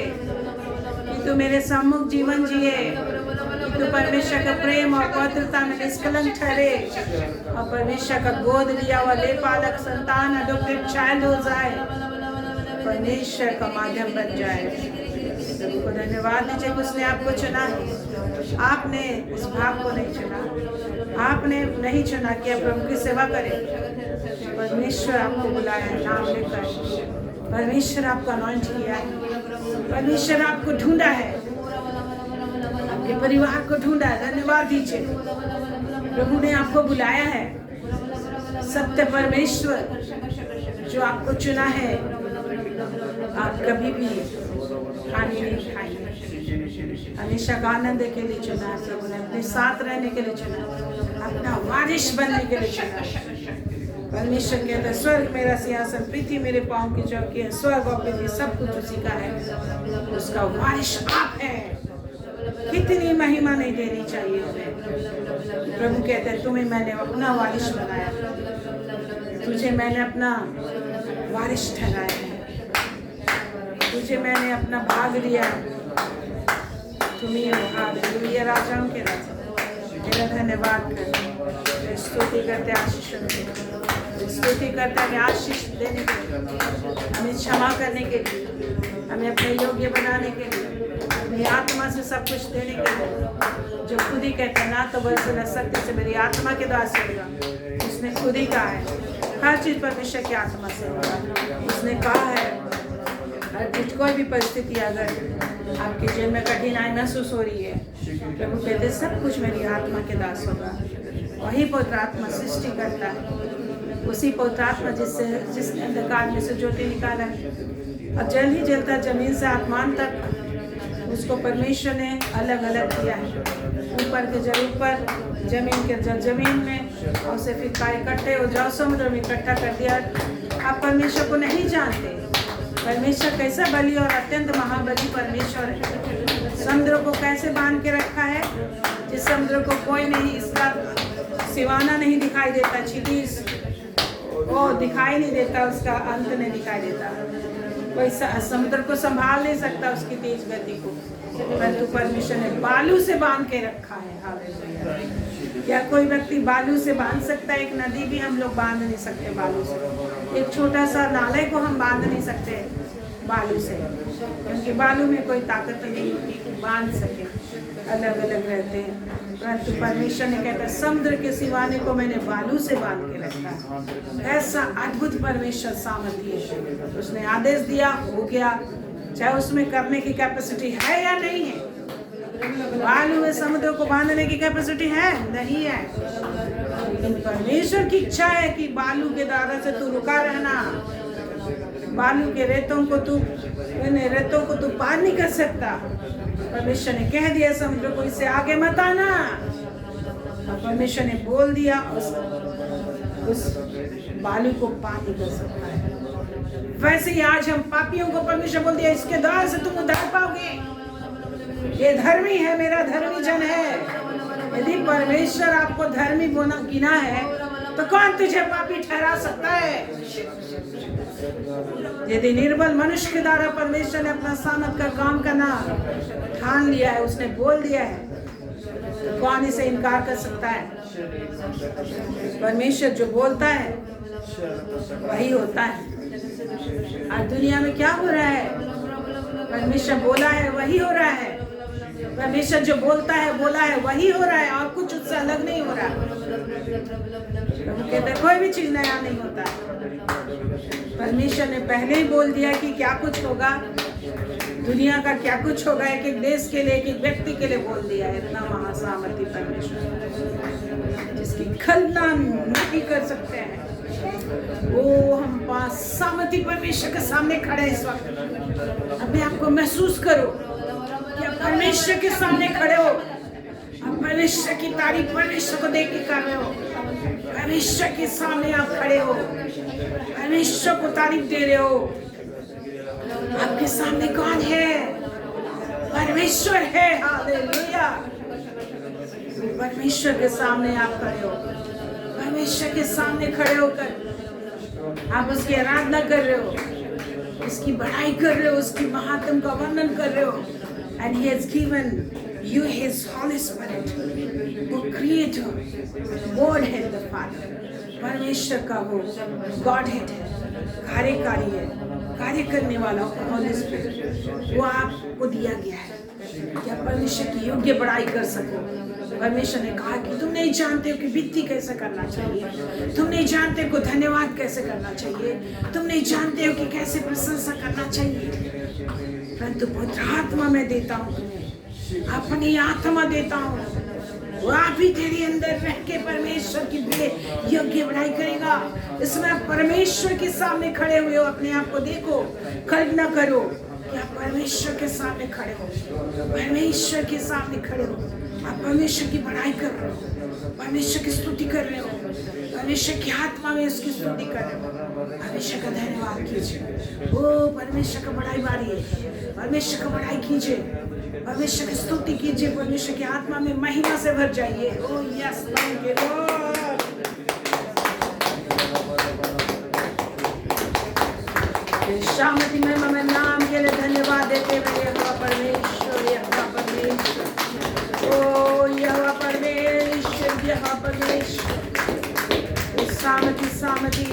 कि तू मेरे सम्मुख जीवन जिए, कि तू परमेश्वर का प्रेम और पवित्रता में निष्कलंक ठहरे, और परमेश्वर का गोद लिया हुआ लेपालक संतान अडॉप्टेड चाइल्ड हो जाए, परमेश्वर का माध्यम बन जाए। प्रभु को धन्यवाद दीजिए कि उसने आपको चुना है। आपने इस भाग को नहीं चुना, आपने नहीं चुना कि आप प्रभु की सेवा करें। परमेश्वर आपको बुलाया है नाम लेकर, परमेश्वर आपको अनॉइंट किया है, परमेश्वर आपको ढूंढा है, आपके परिवार को ढूंढा है। धन्यवाद दीजिए, प्रभु ने आपको बुलाया है। सत्य परमेश्वर जो आपको चुना है, आप कभी भी हानि नहीं खाएंगे। हमेशा का आनंद के लिए चुना है प्रभु ने, अपने साथ रहने के लिए चुना, अपना वारिश बनने के लिए चुना। परमेश्वर कहता है स्वर्ग मेरा सिंहासन, पृथ्वी मेरे पांव की चौकी है, स्वर्ग और पृथ्वी सब कुछ उसी का है, उसका वारिश आप है। कितनी महिमा नहीं देनी चाहिए हमें। प्रभु कहते हैं तुम्हें मैंने अपना वारिश बनाया, तुझे मैंने अपना वारिश ठहराया है, तुझे मैंने अपना भाग लिया। तुम्हें हालेलुया, राजाओं के राजा, तेरा धन्यवाद करते, स्तुति करते, आशीष देते, स्तुति करते हमें आशीष देने के लिए, हमें क्षमा करने के लिए, हमें अपने योग्य बनाने के लिए, मेरी आत्मा से सब कुछ देने के लिए। जो खुद ही कहते हैं ना तो बल से न शक्ति से मेरी आत्मा के द्वारा से होगा, उसने खुद ही कहा है हर चीज़ परमेश्वर की आत्मा से होगा। उसने कहा है हर चीज, कोई भी परिस्थिति अगर आपके जीवन में कठिनाई महसूस हो रही है, प्रभु कहते सब कुछ मेरी आत्मा के दास होगा। वही पवित्र आत्मा सृष्टि करता है, उसी पवित्र आत्मा जिसने अंधकार में से ज्योति निकाला है और जल ही जलता जमीन से आसमान तक, उसको परमेश्वर ने अलग अलग किया है। ऊपर के जल ऊपर, जमीन के जल जमीन में, और उसे फिर कहा इकट्ठे हो जाओ, समुद्र में इकट्ठा कर दिया। आप परमेश्वर को नहीं जानते, परमेश्वर कैसा बलि और अत्यंत महाबली परमेश्वर है। समुद्र को कैसे बांध के रखा है, जिस समुद्र को कोई नहीं, इसका सिवाना नहीं दिखाई देता, क्षितिज वो दिखाई नहीं देता, उसका अंत नहीं दिखाई देता, कोई समुद्र को संभाल नहीं सकता उसकी तेज गति को, परंतु परमेश्वर ने बालू से बांध के रखा है। हालेलुया। क्या कोई व्यक्ति बालू से बांध सकता है? एक नदी भी हम लोग बांध नहीं सकते बालू से, एक छोटा सा नाले को हम बांध नहीं सकते बालू से, क्योंकि बालू में कोई ताकत नहीं होती बांध सके, अलग अलग रहते हैं। परंतु परमेश्वर ने कहता है समुद्र के सिवाने को मैंने बालू से बांध के रखा। ऐसा अद्भुत परमेश्वर सामर्थ्य है, उसने आदेश दिया, हो गया, चाहे उसमें करने की कैपेसिटी है या नहीं है। बालू में समुद्र को बांधने की कैपेसिटी है नहीं है, लेकिन परमेश्वर की इच्छा है कि बालू के द्वारा से तू रुका रहना, बालू के रेतों को तू पार नहीं कर सकता। परमेश्वर ने कह दिया समुद्र को इससे आगे मत आना, और परमेश्वर ने बोल दिया उस बालू को पार नहीं कर सकता है। वैसे ही आज हम पापियों को परमेश्वर बोल दिया इसके द्वारा से तुम उद्धार पाओगे, ये धर्मी है, मेरा धर्मी जन है। यदि परमेश्वर आपको धर्मी गिना है तो कौन तुझे पापी ठहरा सकता है? यदि निर्बल मनुष्य के द्वारा परमेश्वर ने अपना सामर्थ का काम करना ठान लिया है, उसने बोल दिया है, तो कौन इसे इनकार कर सकता है? परमेश्वर जो बोलता है वही होता है। आज दुनिया में क्या हो रहा है? परमेश्वर बोला है वही हो रहा है, परमेश्वर जो बोलता है बोला है वही हो रहा है, और कुछ उससे अलग नहीं हो रहा। प्रभु कहते हैं कोई भी चीज नया नहीं होता। परमेश्वर ने पहले ही बोल दिया कि क्या कुछ होगा, दुनिया का क्या कुछ होगा, एक एक देश के लिए, एक एक व्यक्ति के लिए बोल दिया है। इतना महासामर्थी परमेश्वर जिसकी कल्पना नहीं कर सकते हैं, वो हम पास सामर्थी परमेश्वर के सामने खड़े इस वक्त। अपने आप को महसूस करो कि आप परमेश्वर के सामने खड़े हो, आप परमेश्वर की तारीफ परमेश्वर को देख के कर रहे हो, परमेश्वर के सामने आप खड़े हो, परमेश्वर को तारीफ दे रहे हो। आपके सामने कौन है? परमेश्वर है। हालेलुया। परमेश्वर के सामने आप खड़े हो, परमेश्वर के सामने खड़े होकर आप उसकी आराधना कर रहे हो, उसकी बढ़ाई कर रहे हो, उसकी महात्म का वर्णन कर रहे हो। And he has given you his Holy Spirit, वो Creator, Godhead the Father, परमेश्वर का वो Godhead है, कार्यकारी है, कार्य करने वाला Holy Spirit, वो आपको दिया गया है कि आप परमेश्वर की योग्य बढ़ाई कर सको। परमेश्वर ने कहा कि तुम नहीं जानते हो कि विनती कैसे करना चाहिए, तुम नहीं जानते हो कि धन्यवाद कैसे करना चाहिए, तुम नहीं जानते हो कि कैसे प्रशंसा करना चाहिए, परंतु पवित्र आत्मा मैं देता हूँ तुम्हें, अपनी आत्मा देता हूँ, वो आप ही तेरे अंदर रह के परमेश्वर की योग्य बढ़ाई करेगा। इसमें आप परमेश्वर के सामने खड़े हुए हो, अपने आप को देखो, कल्पना करो कि आप परमेश्वर के सामने खड़े हो, परमेश्वर के सामने खड़े हो, आप परमेश्वर की बढ़ाई कर रहे हो, परमेश्वर की स्तुति कर रहे हो, परमेश्वर की आत्मा में उसकी स्तुति कर रहे हो। परमेश्वर का धन्यवाद कीजिए। ओ परमेश्वर का बढ़ाई बारी, परमेश्वर का बढ़ाई कीजिए, परमेश्वर की स्तुति कीजिए, परमेश्वर की आत्मा में महिमा से भर जाइए। Oh yes, thank you Lord. शामती महिमा में नाम के लिए धन्यवाद देते हुए यहोवा परमेश्वर, यहोवा परमेश्वर, ओ यहोवा परमेश्वर, सामर्थी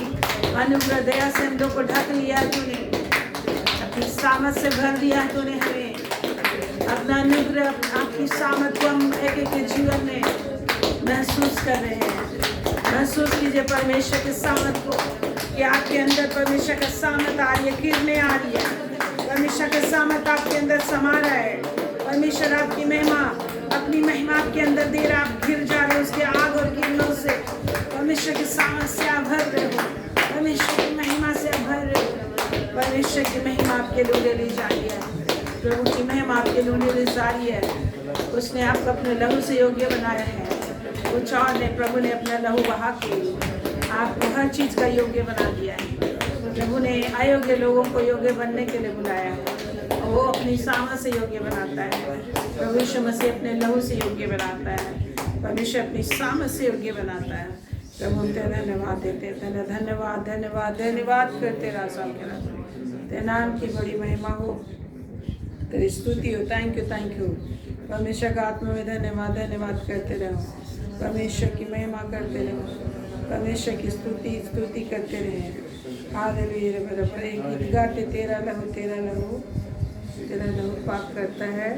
अनुग्रह दया से हम लोग को ढक लिया तूने, अपनी सामर्थ से भर दिया तूने हमें। अपना अनुग्रह, आपकी सामर्थ को हम एक एक के जीवन में महसूस कर रहे हैं। महसूस कीजिए परमेश्वर के सामर्थ को, कि आपके अंदर परमेश्वर का सामर्थ आ रही है, किरणें आ रही है। परमेश्वर का सामर्थ आपके अंदर समा रहा है। परमेश्वर आपकी महिमा, अपनी महिमा आपके अंदर दे रहा, आप घिर जा रहे हो उसके आग और किरणों से। परमेश्वर के सामर्थ से आप भर रहे हो, परमेश्वर की महिमा से आप भर रहे हो। परमेश्वर की महिमा आपके लूटे ली जा रही है, प्रभु की महिमा आपके लूटे ली जा रही है। उसने आपको अपने लहू से योग्य बनाया है। कुछ और ने, प्रभु ने अपना लहू बहा के आपको हर चीज़ का योग्य बना दिया है। प्रभु ने अयोग्य लोगों को योग्य बनने के लिए बुलाया है, और वो अपनी सामर्थ से योग्य बनाता है। प्रभु यीशु मसीह अपने लहू से योग्य बनाता है, परमेश्वर अपनी सामर्थ से योग्य बनाता है। प्रभु हम तेरा धन्यवाद देते हैं, धन्यवाद धन्यवाद धन्यवाद करते राजा के राजा। तेरे नाम की बड़ी महिमा हो, तेरी स्तुति हो। थैंक यू परमेश्वर का आत्मा में धन्यवाद धन्यवाद करते रहो, परमेश्वर की महिमा करते रहो, परमेश्वर की स्तुति करते रहे। हालेलुया बराबर एक गीत गाते, तेरा लहू पाक करता है।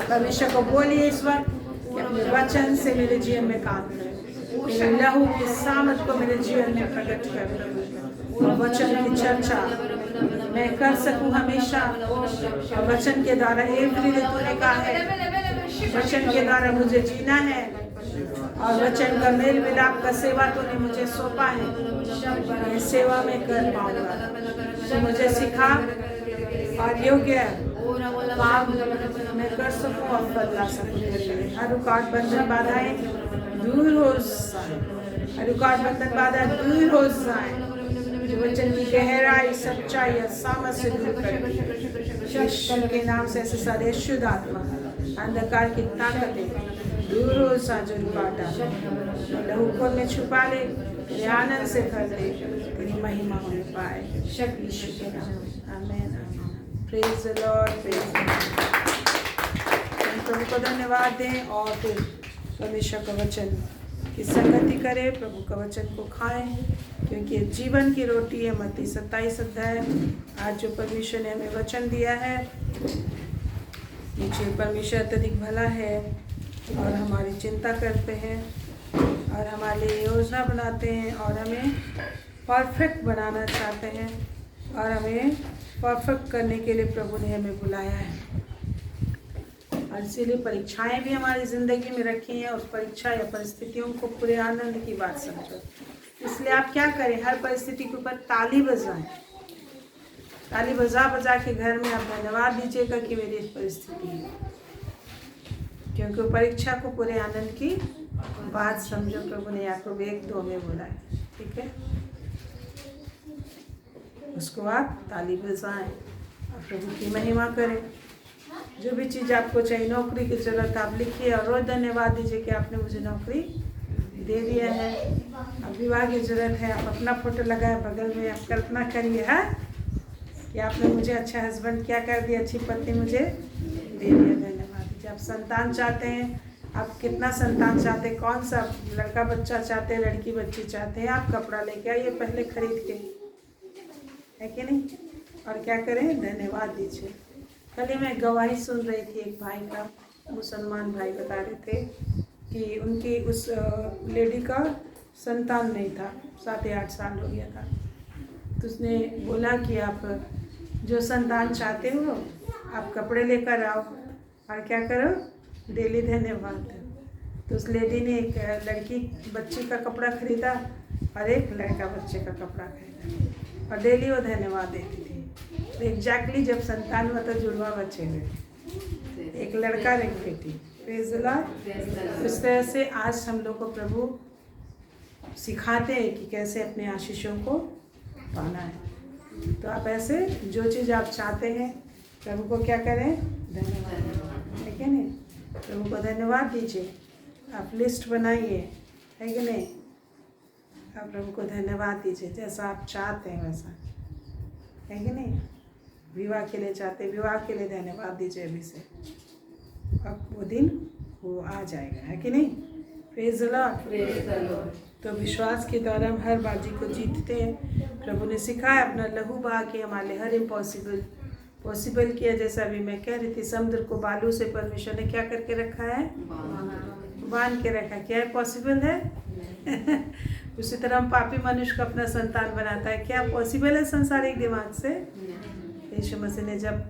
परमेश्वर को बोलिए इस वक्त कि अपने वचन से मेरे जीवन में काम करे, मेरे लहू की सामर्थ को मेरे जीवन में प्रकट कर, और वचन की चर्चा मैं कर सकूं हमेशा। और वचन के द्वारा एवरीडे तूने कहा है, वचन के द्वारा मुझे जीना है और वचन का मेल मिलाप का सेवा तूने मुझे सौंपा है। मैं सेवा में कर पाऊंगा, तो मुझे सिखा और योग्य काम मैं कर सकूं और फल ला सकूं। हर रुकावट बंधन बाधाएं दूर हो जाए, हर रुकावट बंधन बाधा दूर हो जाए। जो वचन की गहराई सच्चाई और सामर्थ्य से दूर कर यीशु के नाम से ऐसे सारे शुद्ध आत्मा अंधकार की ताकतें दूर हो सा जो रुकावट लहू में छुपा ले, तेरे आनंद से भर दे, तेरी महिमा होने पाए यीशु के नाम। आमीन। Praise the Lord, praise the Lord. प्रभु को धन्यवाद दें और फिर परमेश्वर का वचन की संगति करें, प्रभु का वचन को खाएं, क्योंकि जीवन की रोटी है। मत्ती 27 अध्याय। आज जो परमेश्वर ने हमें वचन दिया है, मुझे परमेश्वर अत्यधिक भला है और हमारी चिंता करते हैं और हमारे लिए योजना बनाते हैं और हमें परफेक्ट बनाना चाहते हैं और हमें परफेक्ट करने के लिए प्रभु ने हमें बुलाया है। और इसीलिए परीक्षाएं भी हमारी ज़िंदगी में रखी हैं। उस परीक्षा या परिस्थितियों को पूरे आनंद की बात समझो। इसलिए आप क्या करें, हर परिस्थिति के ऊपर ताली बजाएं। ताली बजा बजा के घर में आप धन्यवाद दीजिएगा कि मेरी इस परिस्थिति है, क्योंकि परीक्षा को पूरे आनंद की बात समझो। प्रभु ने याकूब 1:2 में बोला है, ठीक है। उसको आप ताली बजाएं और प्रभु की महिमा करें। जो भी चीज़ आपको चाहिए, नौकरी की जरूरत, आप लिखिए और रोज धन्यवाद दीजिए कि आपने मुझे नौकरी दे दिया है। अब विवाह की जरूरत है, आप अपना फोटो लगाए बगल में, आप कल्पना करिए है कि आपने मुझे अच्छा हस्बैंड क्या कर दिया, अच्छी पत्नी मुझे दे दिया, धन्यवाद दीजिए। आप संतान चाहते हैं, आप कितना संतान चाहते हैं, कौन सा लड़का बच्चा चाहते हैं, लड़की बच्ची चाहते हैं, आप कपड़ा लेके आइए पहले खरीद के, है कि नहीं। और क्या करें, धन्यवाद दीजिए। कल ही मैं गवाही सुन रही थी, एक भाई का, मुसलमान भाई बता रहे थे कि उनकी उस लेडी का संतान नहीं था, 7 या 8 साल हो गया था। तो उसने बोला कि आप जो संतान चाहते हो आप कपड़े लेकर आओ और क्या करो, डेली धन्यवाद। तो उस लेडी ने एक लड़की बच्ची का कपड़ा खरीदा और एक लड़का बच्चे का कपड़ा खरीदा और डेली वो धन्यवाद देती थी। तो एग्जैक्टली जब संतान हुआ तो जुड़वा बच्चे हुए, एक लड़का और एक बेटी। Praise the Lord. इस तरह से आज हम लोग को प्रभु सिखाते हैं कि कैसे अपने आशीषों को पाना है। तो आप ऐसे जो चीज़ आप चाहते हैं प्रभु को क्या करें, धन्यवाद, है कि नहीं। प्रभु को धन्यवाद दीजिए, आप लिस्ट बनाइए, है कि नहीं। आप प्रभु को धन्यवाद दीजिए, जैसा आप चाहते हैं वैसा, है कि नहीं। विवाह के लिए चाहते हैं, विवाह के लिए धन्यवाद दीजिए अभी से, अब वो दिन वो आ जाएगा, है कि नहीं। Praise the Lord. तो विश्वास के द्वारा हम हर बाजी को जीतते हैं। प्रभु ने सिखाया, अपना लहू बहा के हमारे हर इम्पॉसिबल पॉसिबल किया। जैसा अभी मैं कह रही थी, समुद्र को बालू से परमेश्वर ने क्या करके रखा है, बांध के रखा। क्या है, पॉसिबल है। उसी तरह हम पापी मनुष्य को अपना संतान बनाता है। क्या पॉसिबल है संसारिक दिमाग से। यीशु मसीह ने जब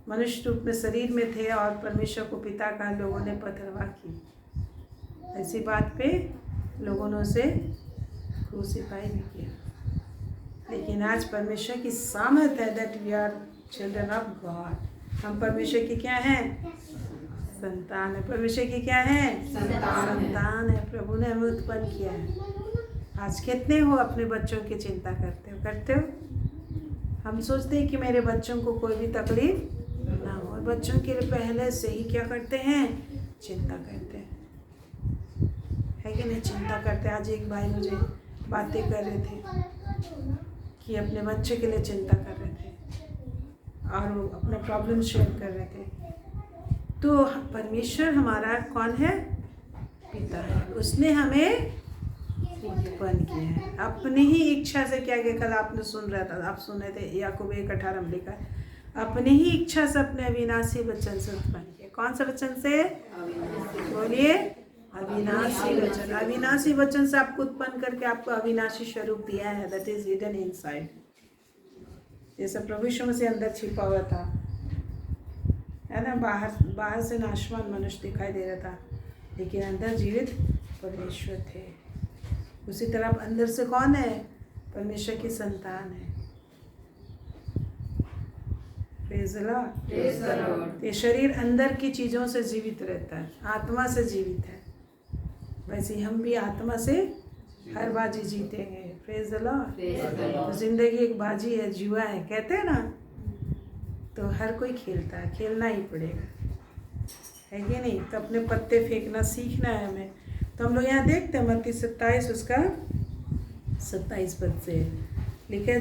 मनुष्य रूप में शरीर में थे और परमेश्वर को पिता का लोगों ने पथरवाह की, ऐसी बात पे लोगों ने उसे क्रूसीफाई भी किया। लेकिन आज परमेश्वर की सामर्थ्य है that we are children of God. हम परमेश्वर की क्या हैं, संतान है। परमेश्वर की क्या है, संतान है। प्रभु ने हमें उत्पन्न किया है। आज कितने हो अपने बच्चों की चिंता करते हो। हम सोचते हैं कि मेरे बच्चों को कोई भी तकलीफ ना हो, और बच्चों के लिए पहले से ही क्या करते हैं, चिंता करते हैं, है कि नहीं। चिंता करते। आज एक भाई मुझे बातें कर रहे थे कि अपने बच्चे के लिए चिंता कर रहे थे और वो अपना प्रॉब्लम शेयर कर रहे थे। तो परमेश्वर हमारा कौन है, पिता है। उसने हमें उत्पन्न किया है अपनी ही इच्छा से। क्या क्या कल आपने सुन रहा था, आप सुन रहे थे याकूब 1:18 में लिखा है, अपनी ही इच्छा से अपने अविनाशी वचन से उत्पन्न किया। कौन सा वचन से, बोलिए, अविनाशी वचन। अविनाशी वचन से आपको उत्पन्न करके आपको अविनाशी स्वरूप दिया है, दैट इज हिडन इनसाइड। जैसा प्रभु यीशु मसीह अंदर छिपा हुआ था, है ना। बाहर से नाशवान मनुष्य दिखाई दे रहा था, लेकिन अंदर जीवित परमेश्वर थे। उसी तरह अंदर से कौन है? परमेश्वर की संतान है। Praise the Lord. ये शरीर अंदर की चीज़ों से जीवित रहता है, आत्मा से जीवित है। वैसे हम भी आत्मा से हर बाजी जीतेंगे। Praise the Lord. तो जिंदगी एक बाजी है, जुआ है, कहते हैं ना। तो हर कोई खेलता है, खेलना ही पड़ेगा, है कि नहीं। तो अपने पत्ते फेंकना सीखना है हमें। तो हम लोग यहाँ देखते हैं मत्ती 27 उसका 27 पद से लिखे,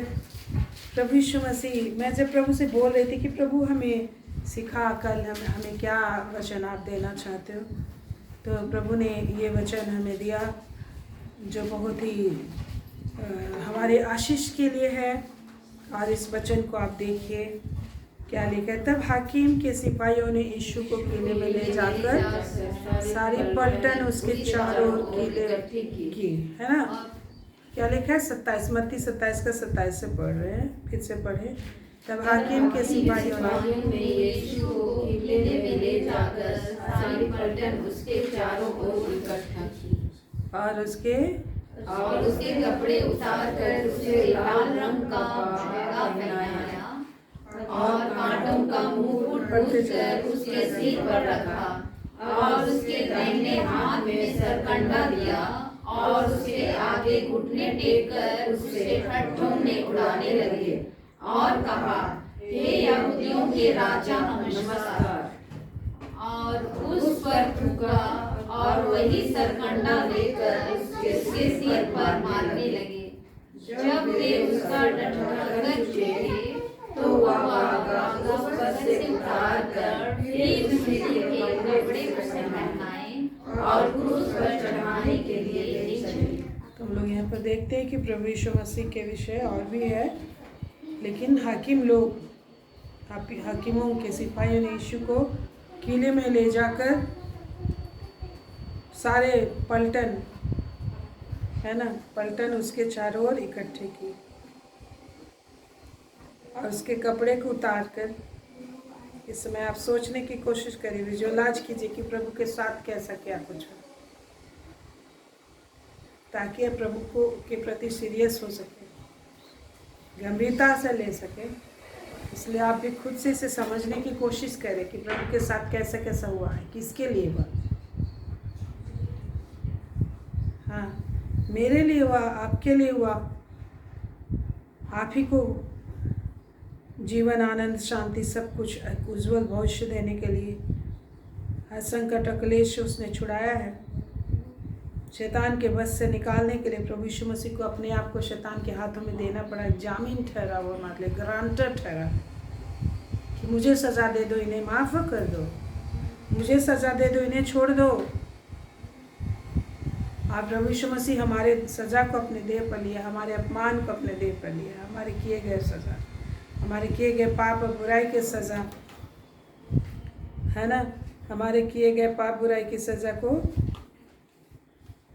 प्रभु यीशु मसीह, मैं जब प्रभु से बोल रही थी कि प्रभु हमें सिखा, कल हमें क्या वचन आप देना चाहते हो, तो प्रभु ने ये वचन हमें दिया जो बहुत ही हमारे आशीष के लिए है। और इस वचन को आप देखिए क्या लिखा है। तब हाकिम के सिपाहियों ने यीशु को किले में ले जाकर सारी पलटन उसके चारों ओर किले की, है ना। क्या लिखा है? 27, मत्ती 27 का 27 से पढ़ रहे हैं, फिर से पढ़े। तब हाकिम के सिपाहियों ने यीशु को किले में ले जाकर सारी पलटन उसके चारों ओर इकट्ठा की और उसके कपड़े उतार कर उसे लाल रंग का पगड़ा पहनाया और कांटों का मुकुट कर उसके सिर पर रखा और उसके दाहिने हाथ में सरकंडा दिया और उसके आगे घुटने टेक कर उससे ठट्ठों उड़ाने लगे और कहा, हे यहूदियों के राजा नमस्कार। और उस पर थूका और वही सरकंडा लेकर उसके सिर पर मारने लगे। जब वे उसका डंडा कर चुके तो वह भागा, उस पर से उतार कर फिर उसे के कपड़े पहनाए और क्रूस पर चढ़ाने के लिए ले चले। तो हम लोग यहाँ पर देखते हैं कि प्रभु यीशु मसीह के विषय और भी है, लेकिन हाकिम लोग, हाकिमों के सिपाहियों ने यीशु को किले में ले जाकर सारे पलटन, है ना, पलटन उसके चारों ओर इकट्ठे की और उसके कपड़े को उतार कर, इस समय आप सोचने की कोशिश करिए, विजुअलाइज कीजिए कि प्रभु के साथ कैसा क्या कुछ हो, ताकि आप प्रभु को के प्रति सीरियस हो सके, गंभीरता से ले सके। इसलिए आप भी खुद से इसे समझने की कोशिश करें कि प्रभु के साथ कैसा कैसा हुआ है, किसके लिए हुआ। हाँ, मेरे लिए हुआ, आपके लिए हुआ। आप ही को जीवन, आनंद, शांति, सब कुछ, उज्जवल भविष्य देने के लिए हर संकट क्लेश उसने छुड़ाया है। शैतान के बस से निकालने के लिए प्रभु यीशु मसीह को अपने आप को शैतान के हाथों में देना पड़ा। जामीन ठहरा वो, मतलब ग्रांटर ठहरा कि मुझे सज़ा दे दो, इन्हें माफ़ कर दो, मुझे सज़ा दे दो, इन्हें छोड़ दो। आप प्रभु यीशु मसीह हमारे सज़ा को अपने देह पर लिया, हमारे अपमान को अपने देह पर लिया, हमारे किए गए सज़ा, हमारे किए गए पाप और बुराई की सज़ा, है ना, हमारे किए गए पाप बुराई की सज़ा को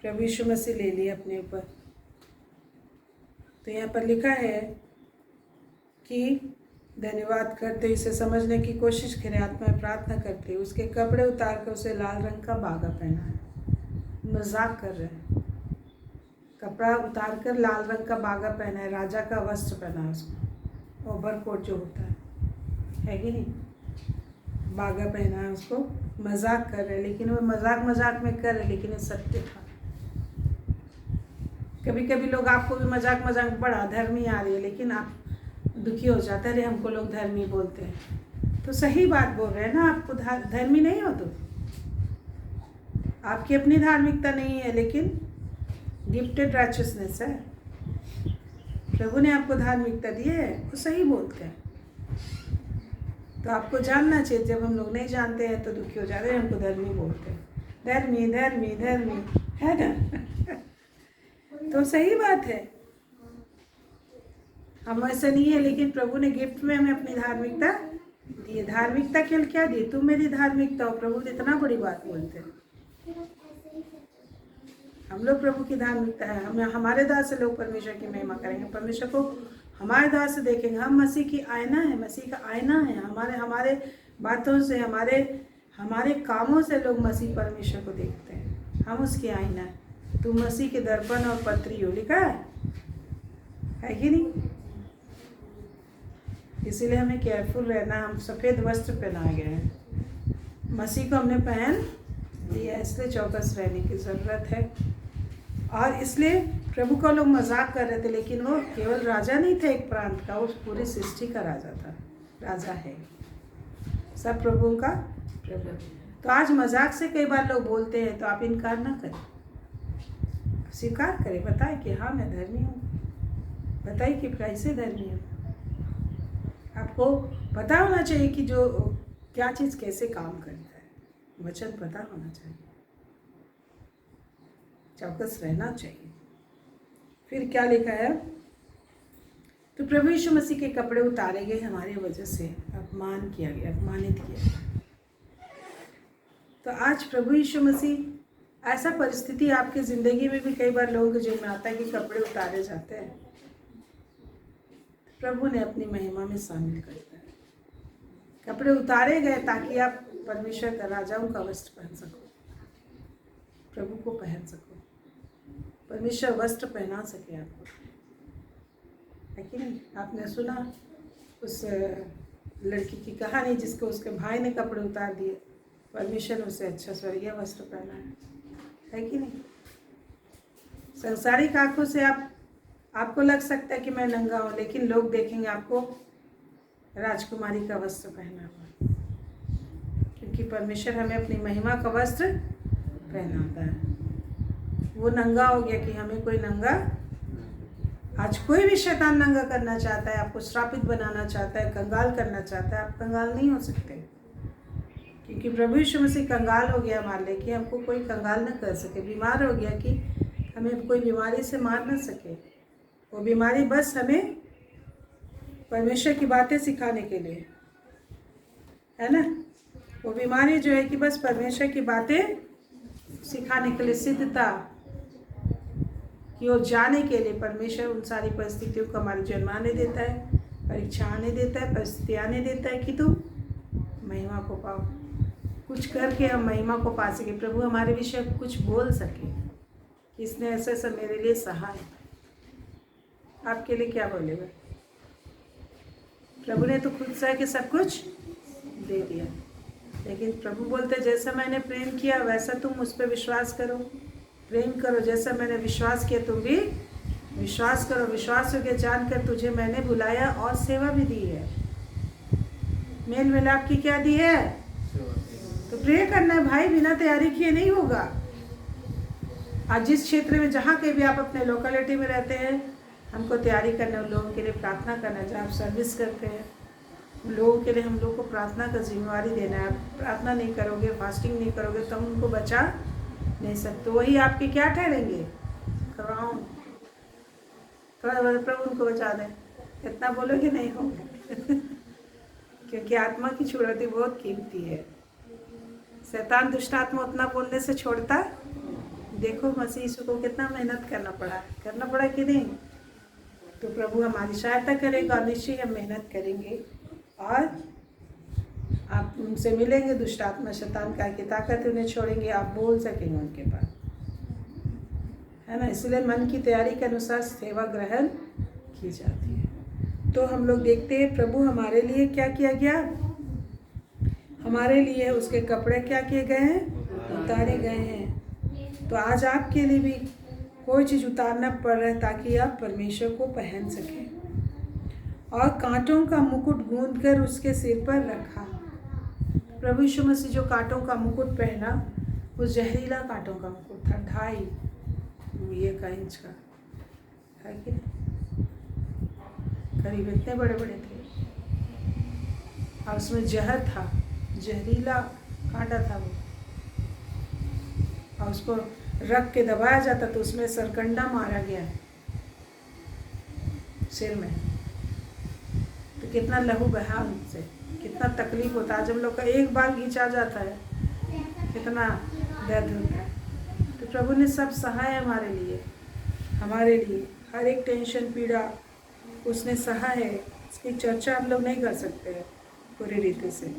प्रभु यीशु मसीह ले लिया अपने ऊपर। तो यहाँ पर लिखा है कि धन्यवाद करते, इसे समझने की कोशिश करें, आत्मा में प्रार्थना करते, उसके कपड़े उतार कर उसे लाल रंग का बागा पहना है। मजाक कर रहे हैं, कपड़ा उतार कर लाल रंग का बागा पहना है, राजा का वस्त्र पहना है उसको, ओवरकोट जो होता है कि नहीं, बागा पहना है उसको। मजाक कर रहे हैं, लेकिन वो मजाक में कर रहे, लेकिन ये सत्य था। कभी कभी लोग आपको भी मजाक बड़ा धर्मी आ रही है, लेकिन आप दुखी हो जाते हैं, हमको लोग धर्मी बोलते हैं। तो सही बात बोल रहे हैं ना, आपको धर्मी नहीं हो तो आपकी अपनी धार्मिकता नहीं है, लेकिन गिफ्टेड राइचियसनेस है, प्रभु ने आपको धार्मिकता दी है, वो सही बोलते हैं। तो आपको जानना चाहिए, जब हम लोग नहीं जानते हैं तो दुखी हो जाते हैं, हमको धर्मी बोलते हैं, धर्मी धर्मी धर्मी, है ना। तो सही बात है, हम ऐसा नहीं है, लेकिन प्रभु ने गिफ्ट में हमें अपनी धार्मिकता दी है। धार्मिकता के लिए क्या दी? तुम मेरी धार्मिकता हो। प्रभु ने इतना बड़ी बात बोलते हैं। हम लोग प्रभु की धार्मिकता है, हमें हमारे दास से लोग परमेश्वर की महिमा करेंगे, परमेश्वर को हमारे द्वार से देखेंगे। हम मसीह की आईना है, मसीह का आईना है। हमारे बातों से, हमारे कामों से लोग मसीह परमेश्वर को देखते हैं। हम उसकी आईना है। तुम मसीह के दर्पण और पत्री हो, लिखा है कि नहीं? इसीलिए हमें केयरफुल रहना। हम सफ़ेद वस्त्र पहनाए गए हैं, मसीह को हमने पहन लिया, इसलिए चौकस रहने की ज़रूरत है। और इसलिए प्रभु को लोग मजाक कर रहे थे, लेकिन वो केवल राजा नहीं था एक प्रांत का, वो पूरी सृष्टि का राजा था, राजा है, सब प्रभुओं का प्रभु। तो आज मजाक से कई बार लोग बोलते हैं, तो आप इनकार ना करें, स्वीकार करें, बताएं कि हाँ मैं धर्मी हूँ, बताइए कि कैसे धर्मी हूँ। आपको पता होना चाहिए कि जो क्या चीज़ कैसे काम करता है, वचन पता होना चाहिए, चौकस रहना चाहिए। फिर क्या लिखा है? तो प्रभु यीशु मसीह के कपड़े उतारे गए हमारी वजह से, अपमान किया गया, अपमानित किया गया। तो आज प्रभु यीशु मसीह, ऐसा परिस्थिति आपकी ज़िंदगी में भी कई बार लोगों के जीवन में आता है कि कपड़े उतारे जाते हैं, प्रभु ने अपनी महिमा में शामिल कर दिया। कपड़े उतारे गए ताकि आप परमेश्वर का, राजाओं का वस्त्र पहन सको, प्रभु को पहन सको, परमेश्वर वस्त्र पहना सके आपको, है कि नहीं? आपने सुना उस लड़की की कहानी जिसको उसके भाई ने कपड़े उतार दिए, परमेश्वर ने उसे अच्छा स्वर्गीय वस्त्र पहना है कि नहीं? सांसारिक आंखों से आपको लग सकता है कि मैं नंगा हूँ, लेकिन लोग देखेंगे आपको राजकुमारी का वस्त्र पहना हुआ, क्योंकि परमेश्वर हमें अपनी महिमा का वस्त्र पहनाता है। वो नंगा हो गया कि हमें कोई नंगा, आज कोई भी शैतान नंगा करना चाहता है, आपको श्रापित बनाना चाहता है, कंगाल करना चाहता है, आप कंगाल नहीं हो सकते, क्योंकि प्रभु यीशु मसीह कंगाल हो गया हमारे लिए कि हमको कोई कंगाल न कर सके, बीमार हो गया कि हमें कोई बीमारी से मार न सके। वो बीमारी बस हमें परमेश्वर की बातें सिखाने के लिए है ना, वो बीमारी जो है कि बस परमेश्वर की बातें सिखाने के लिए, सिद्धता कि वो जाने के लिए परमेश्वर उन सारी परिस्थितियों को हमारे जीवन में आने देता है, परीक्षा आने देता है, परिस्थिति आने देता है कि तुम महिमा को पाओ, कुछ करके हम महिमा को पा सके, प्रभु हमारे विषय कुछ बोल सके कि इसने ऐसा ऐसा मेरे लिए सहा है। आपके लिए क्या बोलेगा? प्रभु ने तो खुद से के सब कुछ दे दिया, लेकिन प्रभु बोलते जैसा मैंने प्रेम किया वैसा तुम उस पर विश्वास करो, प्रेम करो, जैसा मैंने विश्वास किया तुम भी विश्वास करो। विश्वास हो गया जानकर तुझे मैंने बुलाया और सेवा भी दी है। मेल मिलाप की क्या दी है? तो प्रे करना है भाई, बिना तैयारी किए नहीं होगा। आज जिस क्षेत्र में जहाँ कहीं भी आप अपने लोकेलिटी में रहते हैं, हमको तैयारी करना है, उन लोगों के लिए प्रार्थना करना है। जहाँ आप सर्विस करते हैं उन लोगों के लिए हम लोग को प्रार्थना का जिम्मेवारी देना है। प्रार्थना नहीं करोगे, फास्टिंग नहीं करोगे तो हम उनको बचा नहीं सकते। वही आपके क्या ठहरेंगे? कराऊं थोड़ा प्रभु उनको बचा दें, इतना बोलोगे नहीं होगा क्योंकि आत्मा की छुड़ौती बहुत कीमती है। शैतान दुष्ट आत्मा उतना बोलने से छोड़ता, देखो मसीह यीशु को कितना मेहनत करना पड़ा कि नहीं। तो प्रभु हमारी सहायता करेगा और निश्चय हम मेहनत करेंगे और आप उनसे मिलेंगे। दुष्ट आत्मा शैतान का की ताकत उन्हें छोड़ेंगे, आप बोल सकेंगे उनके पास, है ना। इसलिए मन की तैयारी के अनुसार सेवा ग्रहण की जाती है। तो हम लोग देखते हैं प्रभु हमारे लिए क्या किया गया, हमारे लिए उसके कपड़े क्या किए गए हैं, उतारे गए हैं। तो आज आपके लिए भी कोई चीज़ उतारना पड़ रहा है ताकि आप परमेश्वर को पहन सकें। और कांटों का मुकुट गूंथकर उसके सिर पर रखा। प्रभु यीशु मसीह जो कांटों का मुकुट पहना, वो जहरीला कांटों का मुकुट था, 2.5 इंच का, है कि नहीं, करीब इतने बड़े बड़े थे। और उसमें जहर था, जहरीला कांटा था वो, और उसको रख के दबाया जाता तो उसमें सरकंडा मारा गया सिर में। तो कितना लहू बहा उनसे, कितना तकलीफ होता है। जब लोग का एक बार खींचा जाता है कितना दर्द होता है। तो प्रभु ने सब सहाय हमारे लिए हर एक टेंशन, पीड़ा, उसने सहा है, इसकी चर्चा हम लोग नहीं कर सकते हैं पूरी रीति से।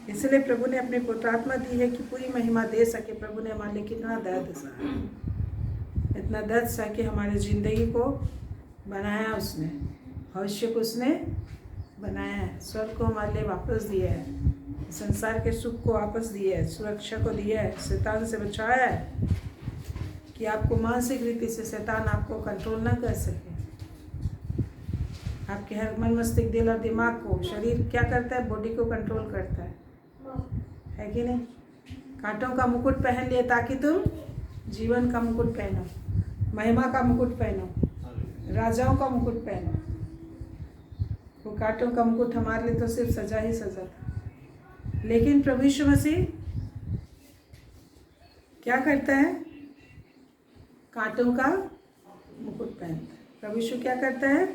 इसलिए प्रभु ने अपनी पुत्रात्मा दी है कि पूरी महिमा दे सके। प्रभु ने हमारे लिए कितना दर्द सहा, इतना दर्द सह के हमारी ज़िंदगी को बनाया उसने, भविष्य को उसने बनाया है, स्वर्ग को हमारे लिए वापस दिया है, संसार के सुख को वापस दिया है, सुरक्षा को दिया है, शैतान से बचाया है कि आपको मानसिक रीति से शैतान आपको कंट्रोल ना कर सके। आपके हर मन मस्तिष्क दिल और दिमाग को, शरीर क्या करता है, बॉडी को कंट्रोल करता है कि नहीं। कांटों का मुकुट पहन लिए ताकि तुम जीवन का मुकुट पहनो, महिमा का मुकुट पहनो, राजाओं का मुकुट पहनो। वो कांटों का मुकुट हमारे लिए तो सिर्फ सजा ही सजा था, लेकिन प्रभु यीशु मसीह क्या करता है, कांटों का मुकुट पहनता है। प्रभु यीशु क्या करता है,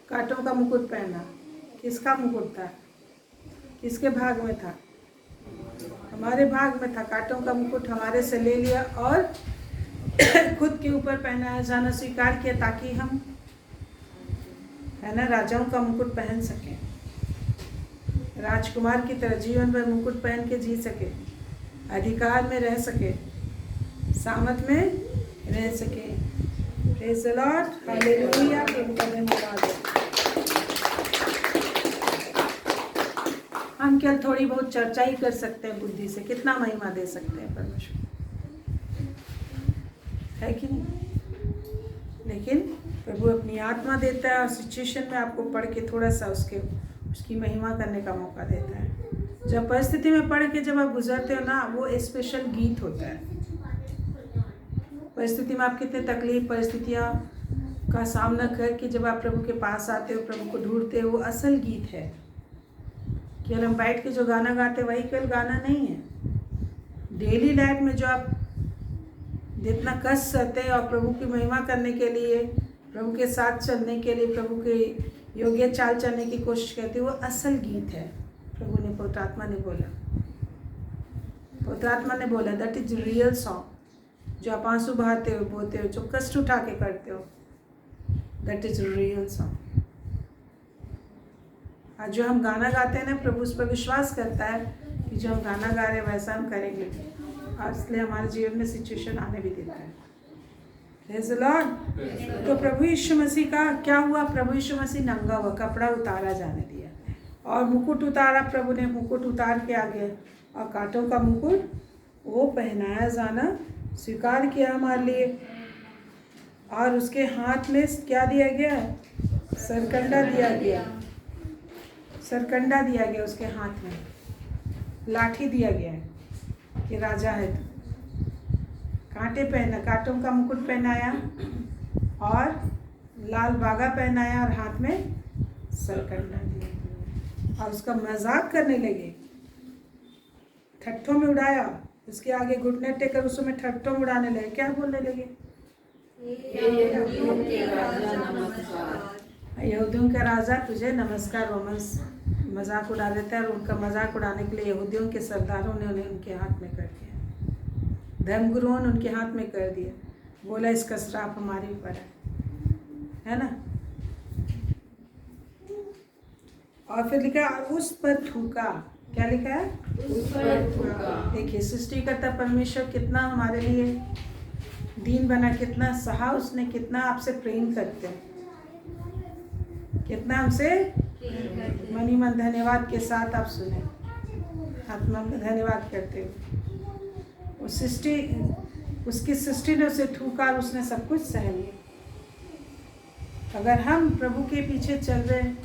कांटों का मुकुट पहना। किसका मुकुट था, किसके भाग में था, हमारे भाग में था। कांटों का मुकुट हमारे से ले लिया और खुद के ऊपर पहनाया जाना स्वीकार किया ताकि हम, है ना, राजाओं का मुकुट पहन सकें, राजकुमार की तरह जीवन भर मुकुट पहन के जी सके, अधिकार में रह सके, सामत में रह सके। Praise the Lord, hallelujah. प्रभु का धन्यवाद। हम क्या थोड़ी बहुत चर्चा ही कर सकते हैं बुद्धि से, कितना महिमा दे सकते हैं परमेश्वर, है कि नहीं। लेकिन प्रभु अपनी आत्मा देता है और सिचुएशन में आपको पढ़ के थोड़ा सा उसकी महिमा करने का मौका देता है। जब परिस्थिति में पढ़ के जब आप गुजरते हो ना, वो स्पेशल गीत होता है। परिस्थिति में आप कितने तकलीफ परिस्थितियाँ का सामना करके जब आप प्रभु के पास आते हो, प्रभु को ढूंढते हो, वो असल गीत है। केवल हम बैठ के जो गाना गाते वही केवल गाना नहीं है। डेली लाइफ में जो आप जितना कष्ट सहते हैं और प्रभु की महिमा करने के लिए, प्रभु के साथ चलने के लिए, प्रभु के योग्य चाल चलने की कोशिश करते हो, वो असल गीत है। प्रभु ने, पवित्र आत्मा ने बोला, पवित्र आत्मा ने बोला, दैट इज रियल सॉन्ग। जो आप आंसू बहाते हो, बोते हो, जो कष्ट उठा के करते हो, दैट इज रियल सॉन्ग। आज जो हम गाना गाते हैं ना, प्रभु उस पर विश्वास करता है कि जो हम गाना गा रहे हैं वैसा हम करेंगे, और इसलिए हमारे जीवन में सिचुएशन आने भी देता है। Praise the Lord. तो प्रभु यीशु मसीह का क्या हुआ, प्रभु यीशु मसीह नंगा हुआ, कपड़ा उतारा जाने दिया और मुकुट उतारा। प्रभु ने मुकुट उतार के आगे और कांटों का मुकुट वो पहनाया जाना स्वीकार किया हमारे लिए। और उसके हाथ में क्या दिया गया, सरकंडा दिया गया, सरकंडा दिया गया उसके हाथ में, लाठी दिया गया कि राजा है तू। कांटे पहना, कांटों का मुकुट पहनाया और लाल बागा पहनाया और हाथ में सरकंडा दिया और उसका मजाक करने लगे, ठट्ठों में उड़ाया। उसके आगे घुटने टेकर उसमें ठट्ठों में उड़ाने लगे। क्या बोलने लगे, यहूदियों का राजा तुझे नमस्कार। रोमन्स मजाक उड़ा देता है और उनका मजाक उड़ाने के लिए यहूदियों के सरदारों ने उन्हें उनके हाथ में कर दिया, धर्मगुरुओं ने उनके हाथ में कर दिया। बोला इसका श्राप हमारे ऊपर है ना। और फिर लिखा उस पर थूका। क्या लिखा है, उस पर थूका। देखिए सृष्टिकर्ता परमेश्वर कितना हमारे लिए दीन बना, कितना सहा उसने, कितना आपसे प्रेम करते हैं, कितना हमसे मनी मन धन्यवाद के साथ आप सुने, आत्मा में धन्यवाद करते हो। उस सृष्टि, उसकी सृष्टि ने उसे थूका और उसने सब कुछ सह लिया। अगर हम प्रभु के पीछे चल रहे हैं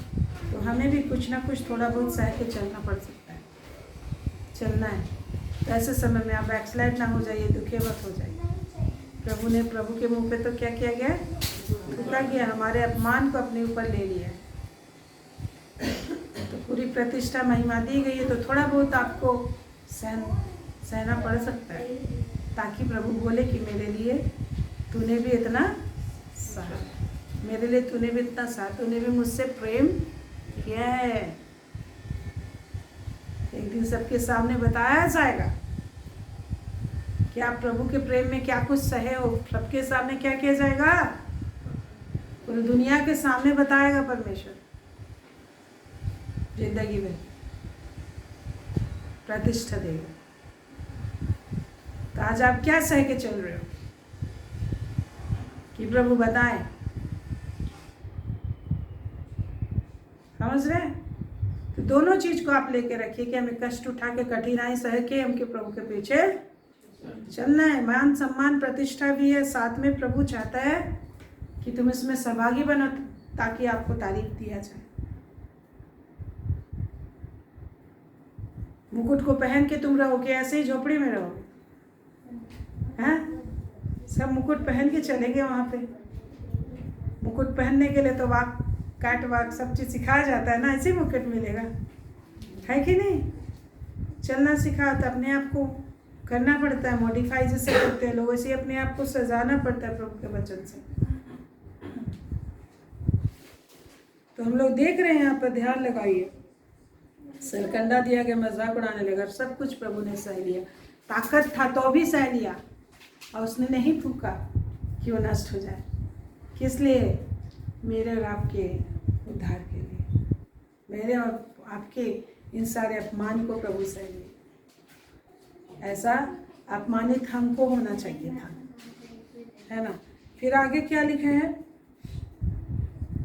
तो हमें भी कुछ ना कुछ थोड़ा बहुत सह के चलना पड़ सकता है, चलना है। तो ऐसे समय में आप बैकस्लाइड ना हो जाइए, दुखे मत हो जाइए। प्रभु ने, प्रभु के मुंह पे तो क्या किया गया, थूका गया, हमारे अपमान को अपने ऊपर ले लिया। तो पूरी प्रतिष्ठा महिमा दी गई है, तो थोड़ा बहुत आपको सहना पड़ सकता है ताकि प्रभु बोले कि मेरे लिए तूने भी इतना सहा, मेरे लिए तूने भी इतना सहा, तूने भी मुझसे प्रेम किया है। एक दिन सबके सामने बताया जाएगा कि आप प्रभु के प्रेम में क्या कुछ सहे हो। सबके सामने क्या किया जाएगा, पूरी दुनिया के सामने बताएगा परमेश्वर, जिंदगी में प्रतिष्ठा देगा। तो आज आप क्या सह के चल रहे हो कि प्रभु बताए? समझ रहे हैं? तो दोनों चीज को आप लेके रखिए कि हमें कष्ट उठा के कठिनाई सह के हमके प्रभु के पीछे चलना है। मान सम्मान प्रतिष्ठा भी है, साथ में प्रभु चाहता है कि तुम इसमें सहभागी बनो ताकि आपको तारीफ दिया जाए। मुकुट को पहन के तुम रहोगे, ऐसे ही झोपड़ी में रहोगे? हैं? सब मुकुट पहन के चलेंगे वहां पे। मुकुट पहनने के लिए तो वाक काट वाक सब चीज सिखाया जाता है ना, ऐसे मुकुट मिलेगा, है कि नहीं? चलना सिखा तो अपने आप को करना पड़ता है, मॉडिफाई जैसे करते हैं लोग, वैसे अपने आप को सजाना पड़ता है प्रभु के वचन से। तो हम लोग देख रहे हैं, यहाँ पर ध्यान लगाइए। सरकंडा दिया गया, मजाक उड़ाने लगा, सब कुछ प्रभु ने सह लिया। ताकत था तो भी सह लिया, और उसने नहीं फूका कि वो नष्ट हो जाए। किस लिए? मेरे और आपके उद्धार के लिए, मेरे और आपके इन सारे अपमान को प्रभु सह लिया। ऐसा अपमानित हमको होना चाहिए था, है ना? फिर आगे क्या लिखे हैं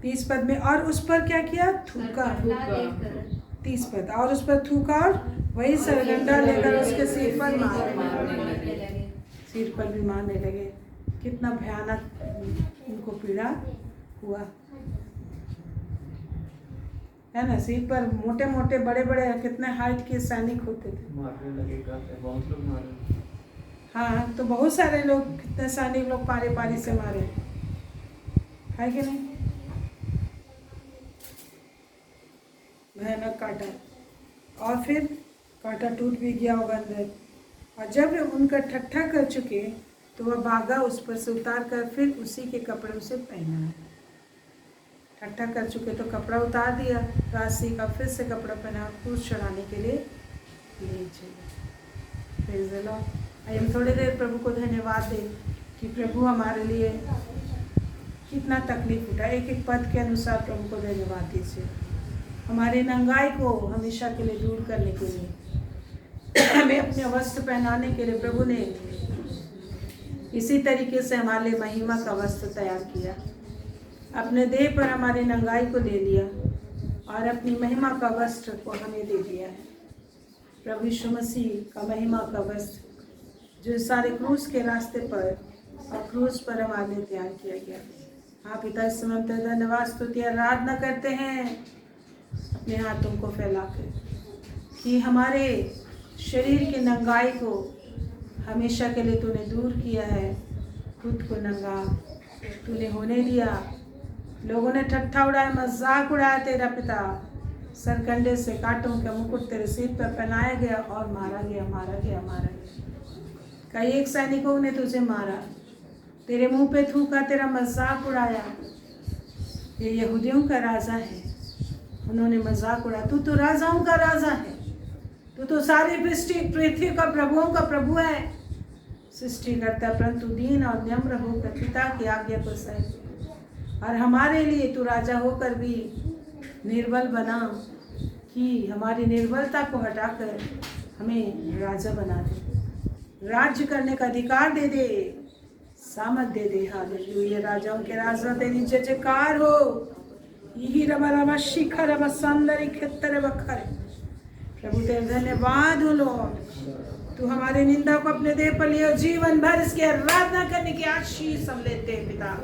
30 पद में? और उस पर क्या किया? थूका। 30 पद, और उस पर थूका और वही सरगंडा लेकर उसके सिर पर मारने लगे। सिर पर भी मारने लगे। कितना भयानक उनको पीड़ा हुआ, है ना? सिर पर मोटे मोटे बड़े बड़े कितने हाइट के सैनिक होते थे, मारने लगे, बहुत लोग मारे। हाँ, तो बहुत सारे लोग, कितने सैनिक लोग पारी पारी से मारे, है कि नहीं? भयानक काटा, और फिर कांटा टूट भी गया होगा अंदर। और जब उनका ठट्ठा कर चुके तो वह भागा, उस पर से उतार कर फिर उसी के कपड़े उसे पहना। ठट्ठा कर चुके तो कपड़ा उतार दिया राशि का, फिर से कपड़ा पहना, क्रूस चढ़ाने के लिए ले चले। Praise the Lord. हम थोड़ी देर प्रभु को धन्यवाद दें कि प्रभु हमारे लिए कितना तकलीफ उठा। एक एक पद के अनुसार प्रभु को धन्यवाद दीजिए। हमारे नंगाई को हमेशा के लिए दूर करने के लिए, हमें अपने वस्त्र पहनाने के लिए प्रभु ने इसी तरीके से हमारे लिए महिमा का वस्त्र तैयार किया। अपने देह पर हमारी नंगाई को ले लिया और अपनी महिमा का वस्त्र को हमें दे दिया है। प्रभु यीशु मसीह का महिमा का वस्त्र जो सारे क्रूस के रास्ते पर और क्रूस पर हमारे लिए तैयार किया गया। हाँ पिता, इस समय हम धन्यवाद स्तुति आराधना करते हैं अपने हाथों को फैलाकर कि हमारे शरीर के नंगाई को हमेशा के लिए तूने दूर किया है। खुद को नंगा तूने होने दिया। लोगों ने ठट्ठा उड़ाया, मजाक उड़ाया तेरा पिता। सरकंडे से कांटों का मुकुट तेरे सिर पर पहनाया गया और मारा गया, मारा गया, मारा गया। कई एक सैनिकों ने तुझे मारा, तेरे मुंह पे थूका, तेरा मजाक उड़ाया। ये यहूदियों का राजा है, उन्होंने मजाक उड़ाया। तू तो राजाओं का राजा है, तू तो सारी पृथ्वी का प्रभुओं का प्रभु है, सृष्टि करता, परंतु दीन और नम्र होकर पिता की आज्ञा को सह। और हमारे लिए तू राजा होकर भी निर्बल बना, कि हमारी निर्बलता को हटाकर हमें राजा बना दे, राज्य करने का अधिकार दे दे, सामर्थ दे दे। हालेलुया। राजाओं के राजा तेरी जय जयकार हो। यही रबा रबा शिखर रबा सौंदर्य खेतर बखर। प्रभु तेरे धन्यवाद हो लॉर्ड। तू हमारी निंदा को अपने देह पर लियो, जीवन भर इसकी आराधना करने की आशीष हम लेते हैं पिता।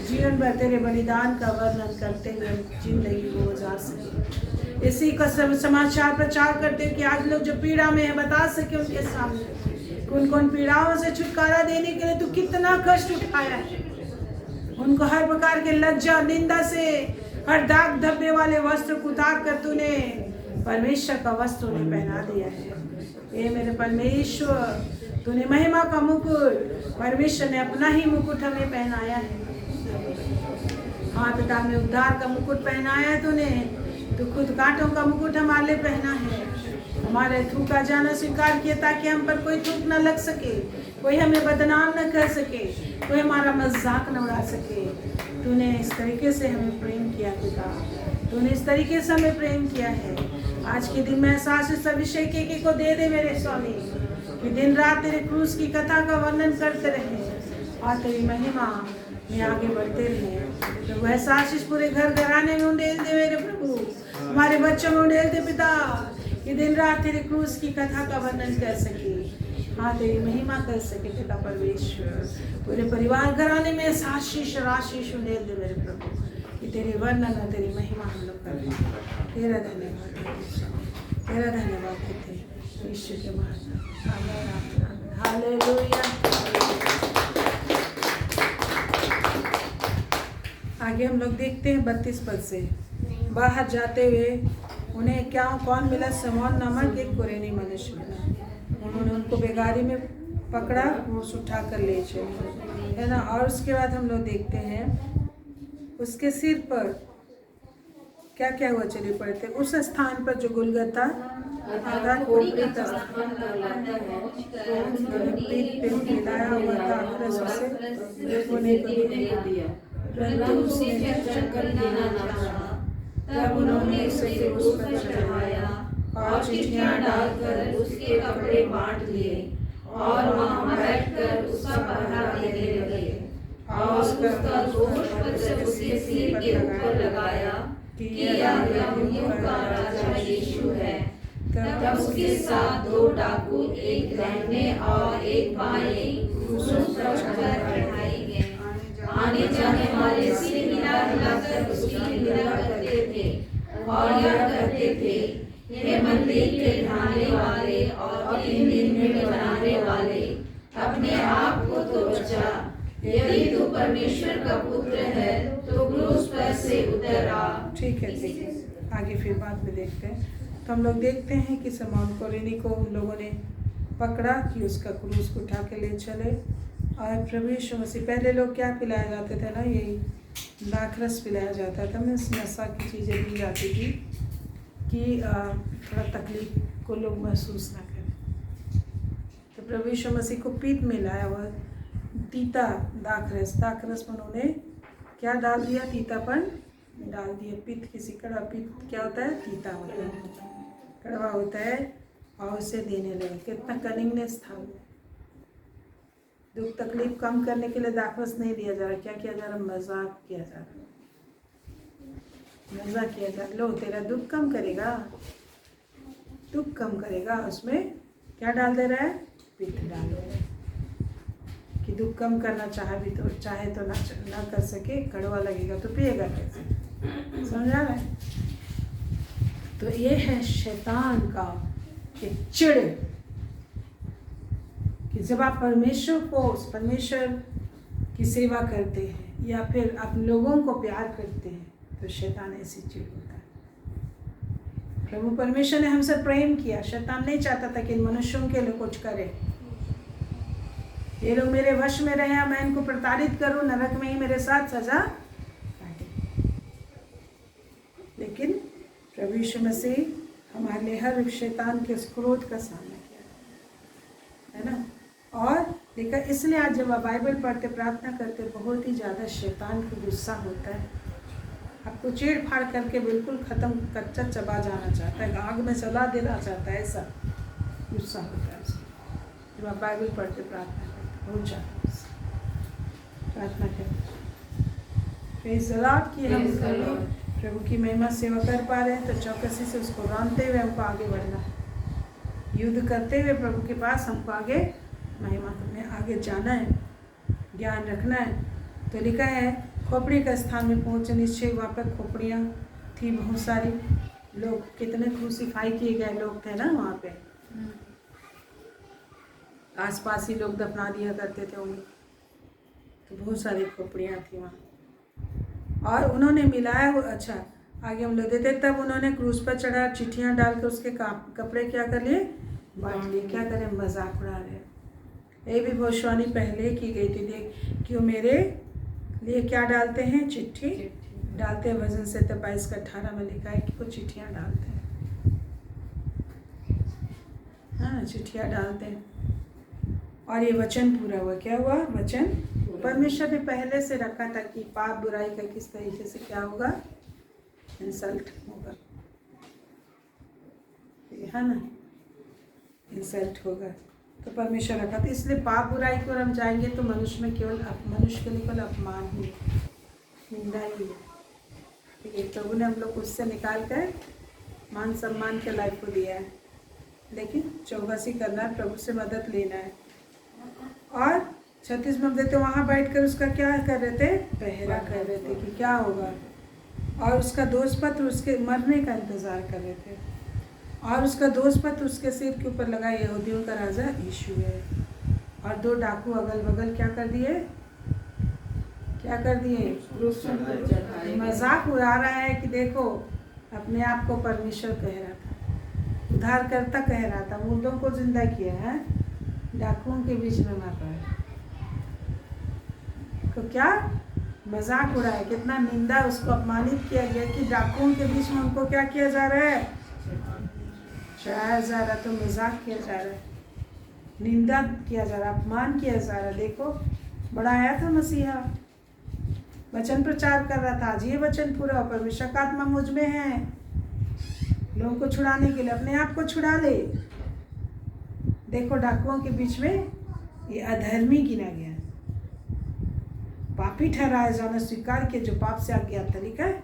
जीवन भर तेरे बलिदान का वर्णन करते हुए जिंदगी को गुजार सके। इसी का समाचार प्रचार करते हुए कि आज लोग जो पीड़ा में है बता सके उनके सामने कौन कौन पीड़ाओं से छुटकारा देने के लिए तू कितना कष्ट उठाया है। उनको हर प्रकार के लज्जा निंदा से, हर दाग धब्बे वाले वस्त्र को उतार कर तूने परमेश्वर का वस्त्र उन्हें पहना दिया है। ये मेरे परमेश्वर, तूने महिमा का मुकुट, परमेश्वर ने अपना ही मुकुट हमें पहनाया है। हाँ पिता, हमें उद्धार का मुकुट पहनाया है तूने। तू खुद कांटों का मुकुट हमारे लिए पहना है। हमारे थूका जाना स्वीकार किया ताकि हम पर कोई थूक न लग सके, कोई हमें बदनाम न कर सके, कोई हमारा मजाक न उड़ा सके। तूने इस तरीके से हमें प्रेम किया पिता, तूने इस तरीके से हमें प्रेम किया है। आज के दिन में एहसास इस अभिषेक एक को दे दे मेरे स्वामी, कि दिन रात तेरे क्रूस की कथा का वर्णन करते रहे और तेरी महिमा में आगे बढ़ते रहे। तो वह एहसास इस पूरे घर घराने में उंडेल दे मेरे प्रभु, हमारे बच्चों में उंडेल दे पिता, कि दिन रात तेरे क्रूस की कथा का वर्णन कर सके, हाँ तेरी महिमा कर सके पिता परमेश्वर। पूरे परिवार घराने में आशीष और आशीष उंडेल दे मेरे प्रभु, कि तेरे वर्णन और तेरी महिमा हम लोग कर पाएं। तेरा धन्यवाद, तेरा धन्यवाद थे ईश्वर के महान। हालेलुया। आगे हम लोग देखते हैं 32 पद से। बाहर जाते हुए उन्हें कौन मिला? समौन नामक एक कुरेनी मनुष्य मिला। उन्होंने उनको बेगारी में पकड़ा, क्रूस उठा कर ले चले, है ना। और उसके बाद हम लोग देखते हैं उसके सिर पर क्या क्या हुआ, चलिए पढ़ते। उस स्थान पर जो गुलगुता खोपड़ी का स्थान मिलाया हुआ था, उसे दिया, परंतु उसने चक्कर देना न चाहा। तब उन्होंने उसे क्रूस पर चढ़ाया और चिट्ठियां डालकर उसके कपड़े बांट लिए और वहां बैठकर उसका पहरा देने लगे और उसका दोष पत्र उसके सिर के ऊपर लगाया कि यह यहूदियों का राजा यीशु है। तब उसके साथ 2 डाकू, एक दाहिने और एक बाएं, क्रूसों पर चढ़ाए गए। आने जाने वाले से हिला हिलाकर उसकी निंदा करते थे और यह कहते थे, हे मंदिर के ढाने वाले और 3 दिन में बनाने वाले, अपने आप को तो बचा। यदि तू परमेश्वर का पुत्र है तो क्रूस पर से उतर आ। ठीक है, ठीक है, आगे फिर बाद में देखते हैं। तो हम लोग देखते हैं कि समौन कुरेनी को उन लोगों ने पकड़ा कि उसका क्रूस को उठा के ले चले। और प्रभु यीशु मसीह, पहले लोग क्या पिलाए जाते थे ना, यही दाखरस पिलाया जाता था, में नशा की चीज़ें दी जाती थी कि थोड़ा तकलीफ को लोग महसूस ना करें। तो प्रभु यीशु मसीह को पीठ में लाया हुआ तीता दाखरस में उन्होंने क्या डाल दिया? तीतापन डाल दिया। पित्त किसी कड़वा, पित्त क्या होता है? तीता होता है, कड़वा होता है, और उसे देने लगे। कितना कनिंगनेस था। दुख तकलीफ कम करने के लिए दाखरस नहीं दिया जा रहा, क्या किया जा रहा? मजाक किया जा रहा, मजाक किया जा रहा। लो तेरा दुख कम करेगा, दुख कम करेगा, उसमें क्या डाल दे रहा है? पित्त डाल दे रहा है कि दुख कम करना चाहे तो ना कर सके, कड़वा लगेगा तो पिएगा कैसे? समझ आ रहा है? तो ये है शैतान का एक चिड़, कि जब आप परमेश्वर की सेवा करते हैं या फिर आप लोगों को प्यार करते हैं तो शैतान ऐसी चिड़ होता है। प्रभु परमेश्वर ने हमसे प्रेम किया, शैतान नहीं चाहता था कि इन मनुष्यों के लिए कुछ करे। ये लोग मेरे वश में रहे, मैं इनको प्रताड़ित करूं, नरक में ही मेरे साथ सजा काटे। लेकिन प्रभु यीशु मसीह हमारे लिए हर शैतान के क्रोध का सामना किया, है ना। और देखा, इसलिए आज जब आप बाइबल पढ़ते, प्रार्थना करते, बहुत ही ज़्यादा शैतान को गुस्सा होता है, आपको चीड़ फाड़ करके बिल्कुल ख़त्म, कच्चा चबा जाना चाहता है, आग में जला देना चाहता है, ऐसा गुस्सा होता है उसको। जब आप बाइबल पढ़ते, प्रार्थना करते, बहुत ज़्यादा प्रार्थना करते। प्रेज़ द लॉर्ड कि हम प्रभु की महिमा सेवा कर पा रहे हैं, तो चौकसी से उसको जानते हुए हमको आगे बढ़ना है। युद्ध करते हुए प्रभु के पास हमको आगे महिमा में आगे जाना है, ज्ञान रखना है। तो लिखा है खोपड़ी का स्थान में पहुँचे निश्चय। वहाँ पर खोपड़ियाँ थी बहुत सारी, लोग कितने क्रूसीफाई किए गए लोग थे ना वहाँ पे, आसपास ही लोग दफना दिया करते थे उन्हें, तो बहुत सारी खोपड़ियाँ थी वहाँ। और उन्होंने मिलाया हुआ, अच्छा आगे हम लोग देते, तब उन्होंने क्रूस पर चढ़ा, चिट्ठियाँ डालकर उसके कपड़े क्या कर लिए? बांट लिए। क्या करें? मजाक उड़ा रहे। ये भी भविष्यवाणी पहले की गई थी, देख क्यों मेरे लिए क्या डालते हैं? चिट्ठी डालते हैं। वजन से 22:18 में लिखा है कि वो चिट्ठियाँ डालते हैं, हाँ चिट्ठियाँ डालते हैं। और ये वचन पूरा हुआ। क्या हुआ? वचन परमेश्वर ने पहले से रखा था कि पाप बुराई का किस तरीके से क्या होगा, इंसल्ट होगा, है ना, इंसल्ट होगा। तो परमेश्वर रखा था, इसलिए पाप बुराई की ओर हम जाएंगे तो मनुष्य में केवल मनुष्य के लिए केवल अपमान ही है, निंदा ही है। ठीक है, प्रभु ने हम लोग उससे निकाल कर मान सम्मान के लायक को दिया है, लेकिन चौकसी करना है, प्रभु से मदद लेना है। और 36 में हम देते वहाँ बैठ कर उसका क्या कर रहे थे, पहरा कर रहे थे कि क्या होगा, और उसका दोष पत्र उसके मरने का इंतज़ार कर रहे थे, और उसका दोष पत्र उसके सिर के ऊपर लगा, यहूदियों का राजा यीशु है। और 2 डाकू अगल बगल क्या कर दिए, क्या कर दिए, मजाक उड़ा रहा है कि देखो अपने आप को परमेश्वर कह रहा था, उद्धारकर्ता कह रहा था, मुर्दों को जिंदा किया है, डाकुओं के बीच में मार रहा है। तो क्या मजाक उड़ाया, कितना निंदा, उसको अपमानित किया गया कि डाकुओं के बीच में उनको क्या किया जा रहा है, चढ़ाया जा रहा, तो मजाक किया जा रहा है, निंदा किया जा रहा, अपमान किया जा रहा। देखो बड़ा आया था मसीहा, वचन प्रचार कर रहा था, आज ये वचन पूरा हो, परमेश्वर का आत्मा मुझ में है, लोगों को छुड़ाने के लिए, अपने आप को छुड़ा ले। देखो डाकुओं के बीच में ये अधर्मी गिना गया, पापी ठहराया जाना स्वीकार किया जो पाप से अज्ञात था। लिखा है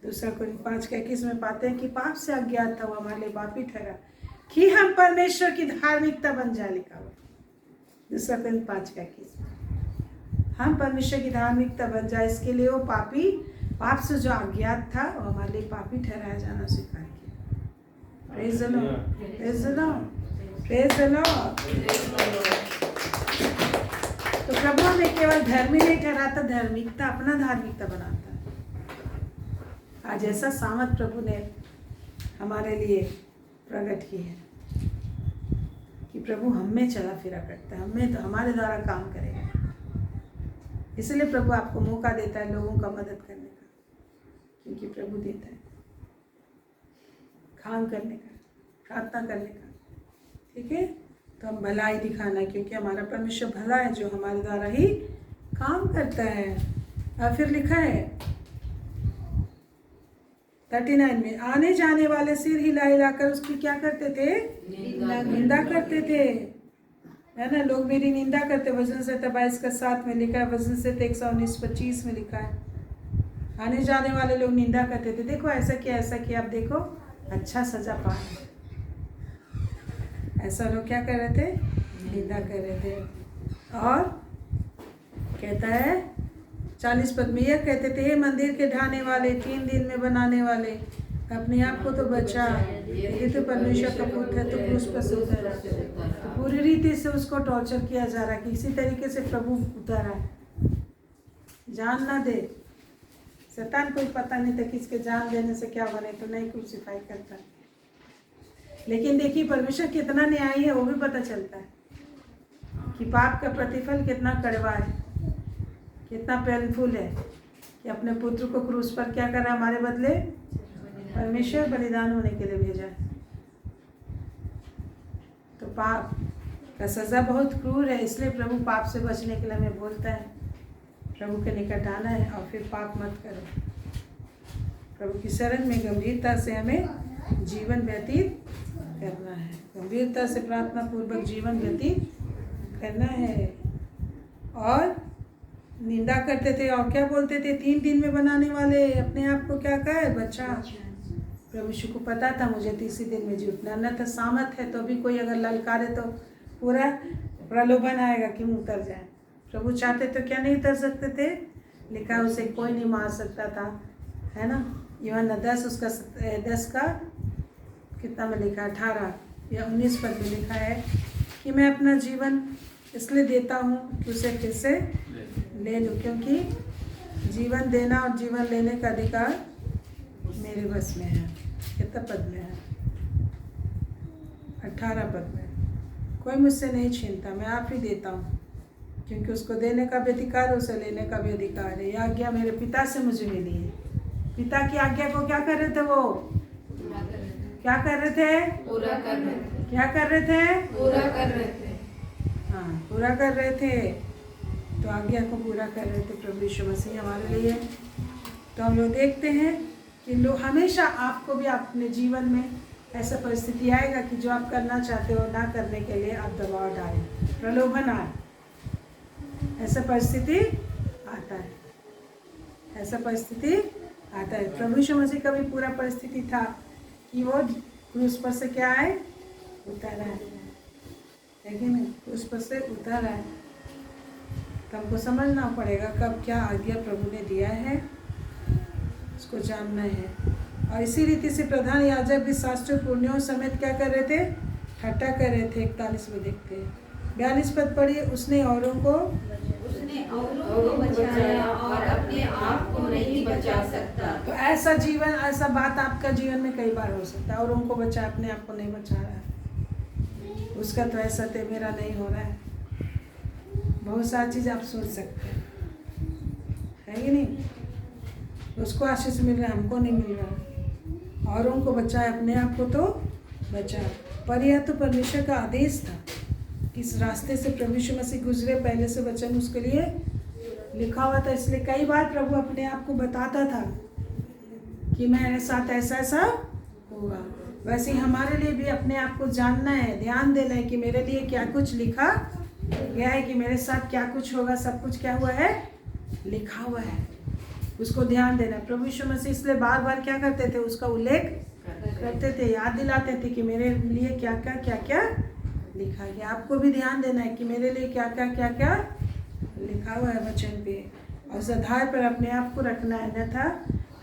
2 कोरिन्थियों 5:21 में पाते हैं कि पाप से अज्ञात था वो हमारे लिए पापी ठहरा कि हम परमेश्वर की धार्मिकता बन जाए। लिखा हुआ 2 कोरिन्थियों 5:21 हम परमेश्वर की धार्मिकता बन जाए, इसके लिए वो पापी, पाप से जो अज्ञात था वो हमारे लिए पापी ठहराया जाना स्वीकार किया। Praise the Lord, praise the Lord, praise the Lord. तो प्रभु हमें केवल धर्मी नहीं ठहराता, धार्मिकता, अपना धार्मिकता बनाता है। आज ऐसा सामर्थ प्रभु ने हमारे लिए प्रकट की है कि प्रभु हम में चला फिरा करता है, हमें तो हमारे द्वारा काम करेगा। इसलिए प्रभु आपको मौका देता है लोगों का मदद करने का, क्योंकि प्रभु देता है काम करने का, प्रार्थना करने का। ठीक है, तो हम भलाई दिखाना, क्योंकि हमारा परमेश्वर भला है जो हमारे द्वारा ही काम करता है। और फिर लिखा है 39 में, आने जाने वाले सिर हिला हिलाकर उसकी क्या करते थे, निंदा करते थे, है ना। लोग मेरी निंदा करते, वजन से 22:7 में लिखा है, वजन से 119:25 में लिखा है। आने जाने वाले लोग निंदा करते थे, देखो ऐसा किया, ऐसा किया, अब देखो अच्छा सजा पा रहे। ऐसा लोग क्या कर रहे थे, निंदा कर रहे थे। और कहता है 40 पद में, यह कहते थे, हे मंदिर के ढाने वाले, 3 दिन में बनाने वाले, अपने आप को तो बचा, ये तो परमेश्वर का पुत्र है, तो क्रूस पर से उतरा। तो पूरी रीति से उसको टॉर्चर किया जा रहा है कि इसी तरीके से प्रभु उतरा है, जान ना दे। शैतान को पता नहीं था कि इसके जान देने से क्या बने, तो नहीं क्रूसिफाई करता। लेकिन देखिए परमेश्वर कितना न्यायी है, वो भी पता चलता है कि पाप का प्रतिफल कितना कड़वा है, कितना पेनफुल है, कि अपने पुत्र को क्रूस पर क्या करा हमारे बदले, परमेश्वर बलिदान होने के लिए भेजा है। तो पाप का सज़ा बहुत क्रूर है, इसलिए प्रभु पाप से बचने के लिए हमें बोलता है प्रभु के निकट आना है और फिर पाप मत करो। प्रभु की शरण में गंभीरता से हमें जीवन व्यतीत करना है, गंभीरता से प्रार्थना पूर्वक जीवन व्यतीत करना है। और निंदा करते थे और क्या बोलते थे, 3 दिन में बनाने वाले, अपने आप को क्या कहे, बच्चा। प्रभु यीशु को पता था मुझे तीसरे दिन में जी उठना, न था सामर्थ है तो भी कोई अगर ललकारे तो पूरा प्रलोभन आएगा कि हम उतर जाए। प्रभु चाहते तो क्या नहीं उतर सकते थे, लिखा उसे कोई नहीं मार सकता था, है ना। यूहन्ना 10 उसका 10 का कितना में लिखा, 18 या 19 पद में लिखा है कि मैं अपना जीवन इसलिए देता हूँ कि उसे फिर से ले लूँ, क्योंकि जीवन देना और जीवन लेने का अधिकार मेरे बस में है। कितना पद में है, 18 पद में। कोई मुझसे नहीं छीनता, मैं आप ही देता हूँ, क्योंकि उसको देने का भी अधिकार है, उसे लेने का भी अधिकार है। यह आज्ञा मेरे पिता से मुझे मिली है। पिता की आज्ञा को क्या कर रहे थे वो, क्या कर रहे थे, पूरा कर रहे थे। क्या कर रहे थे, पूरा कर रहे थे। हाँ पूरा कर रहे थे। तो आज्ञा को पूरा कर रहे थे प्रभु यीशु मसीह हमारे लिए। तो हम लोग देखते हैं कि लोग हमेशा आपको भी अपने जीवन में ऐसा परिस्थिति आएगा कि जो आप करना चाहते हो ना करने के लिए आप दबाव डालें, प्रलोभन आए, ऐसा परिस्थिति आता है, ऐसा परिस्थिति आता है। प्रभु यीशु मसीह का भी पूरा परिस्थिति था कि वो क्रूस पर से क्या है, उतर है कि नहीं, क्रूस पर से उतर है। तो हमको समझना पड़ेगा कब क्या आज्ञा प्रभु ने दिया है, उसको जानना है। और इसी रीति से प्रधान याजक भी शास्त्र पुण्यों समेत क्या कर रहे थे, ठट्टा कर रहे थे। 41 में देखते हैं, 42 पद पढ़िए। उसने औरों को बचाया और अपने आप को नहीं बचा सकता। तो ऐसा जीवन, ऐसा बात आपका जीवन में कई बार हो सकता है। औरों को बचा, अपने आप को नहीं बचा रहा है, उसका तो ऐसा थे, मेरा नहीं हो रहा है। बहुत सारी चीज़ आप सोच सकते हैं, है कि नहीं। उसको आशीष मिल रहा है, हमको नहीं मिल रहा। औरों को बचाए, अपने आप को तो बचा। पर यह तो परमेश्वर का आदेश था, इस रास्ते से प्रभु यीशु मसीह गुजरे, पहले से वचन उसके लिए लिखा हुआ था। इसलिए कई बार प्रभु अपने आप को बताता था कि मेरे साथ ऐसा ऐसा होगा। वैसे ही हमारे लिए भी अपने आप को जानना है, ध्यान देना है कि मेरे लिए क्या कुछ लिखा गया है, कि मेरे साथ क्या कुछ होगा, सब कुछ क्या हुआ है, लिखा हुआ है, उसको ध्यान देना है। प्रभु यीशु मसीह इसलिए बार बार क्या करते थे, उसका उल्लेख करते थे, याद दिलाते थे कि मेरे लिए क्या क्या लिखा है। आपको भी ध्यान देना है कि मेरे लिए क्या क्या लिखा हुआ है वचन पे, और उस आधार पर अपने आप को रखना है। अन्यथा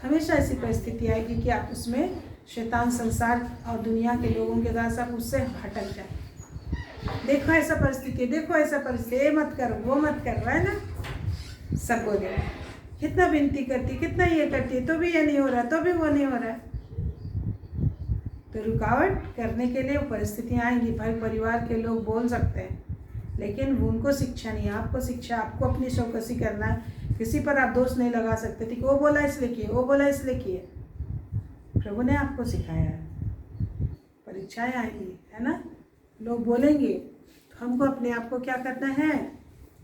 हमेशा ऐसी परिस्थिति आएगी कि आप उसमें शैतान, संसार और दुनिया के लोगों के साथ आप उससे भटक जाए। देखो ऐसा परिस्थिति, देखो ऐसा परिस्थिति, ये मत करो, वो मत करो, है ना। सब हो गया, कितना विनती करती, कितना ये करती, तो भी ये नहीं हो रहा, तो भी वो नहीं हो रहा। तो रुकावट करने के लिए वो परिस्थितियाँ आएंगी। भाई परिवार के लोग बोल सकते हैं, लेकिन वो उनको शिक्षा नहीं है, आपको शिक्षा। आपको अपनी चौकसी करना है, किसी पर आप दोष नहीं लगा सकते थे कि वो बोला इसलिए किए, वो बोला इसलिए किए। प्रभु ने आपको सिखाया है। परीक्षाएं आएंगी, है ना, लोग बोलेंगे, तो हमको अपने आप को क्या करना है,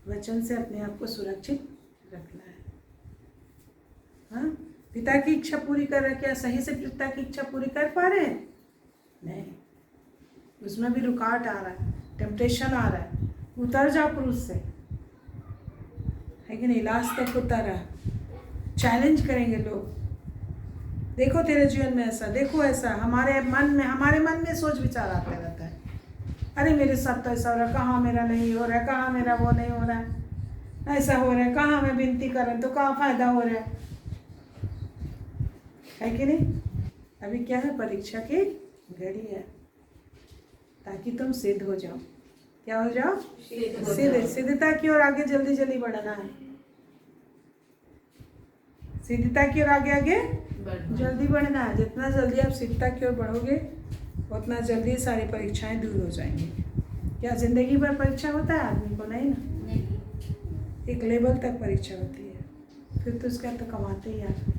वचन से अपने आप को सुरक्षित रखना है। हाँ, पिता की इच्छा पूरी कर रहे, क्या सही से पिता की इच्छा पूरी कर पा रहे हैं? नहीं, उसमें भी रुकावट आ रहा है, टेम्पटेशन आ रहा है। उतर जाओ क्रूस से, है कि नहीं, लास्ट तक उतरा। चैलेंज करेंगे लोग, देखो तेरे जीवन में ऐसा, देखो ऐसा। हमारे मन में सोच विचार आता रहता है, अरे मेरे साथ तो ऐसा हो रहा है, कहाँ मेरा नहीं हो रहा है, कहाँ मेरा वो नहीं हो रहा है, ऐसा हो रहा है, कहाँ मैं विनती कर रहा हूँ तो कहाँ फायदा हो रहा है कि नहीं। अभी क्या है, परीक्षा की घड़ी है, ताकि तुम सिद्ध हो जाओ। क्या हो जाओ? सिद्धता की ओर आगे जल्दी जल्दी बढ़ना है, सिद्धता की ओर आगे जल्दी बढ़ना है। जितना जल्दी आप सिद्धता की ओर बढ़ोगे, उतना जल्दी सारी परीक्षाएं दूर हो जाएंगी। क्या जिंदगी भर परीक्षा होता है आदमी को? नहीं ना, एक लेवल तक परीक्षा होती है, फिर तो उसका तो कमाते ही आदमी।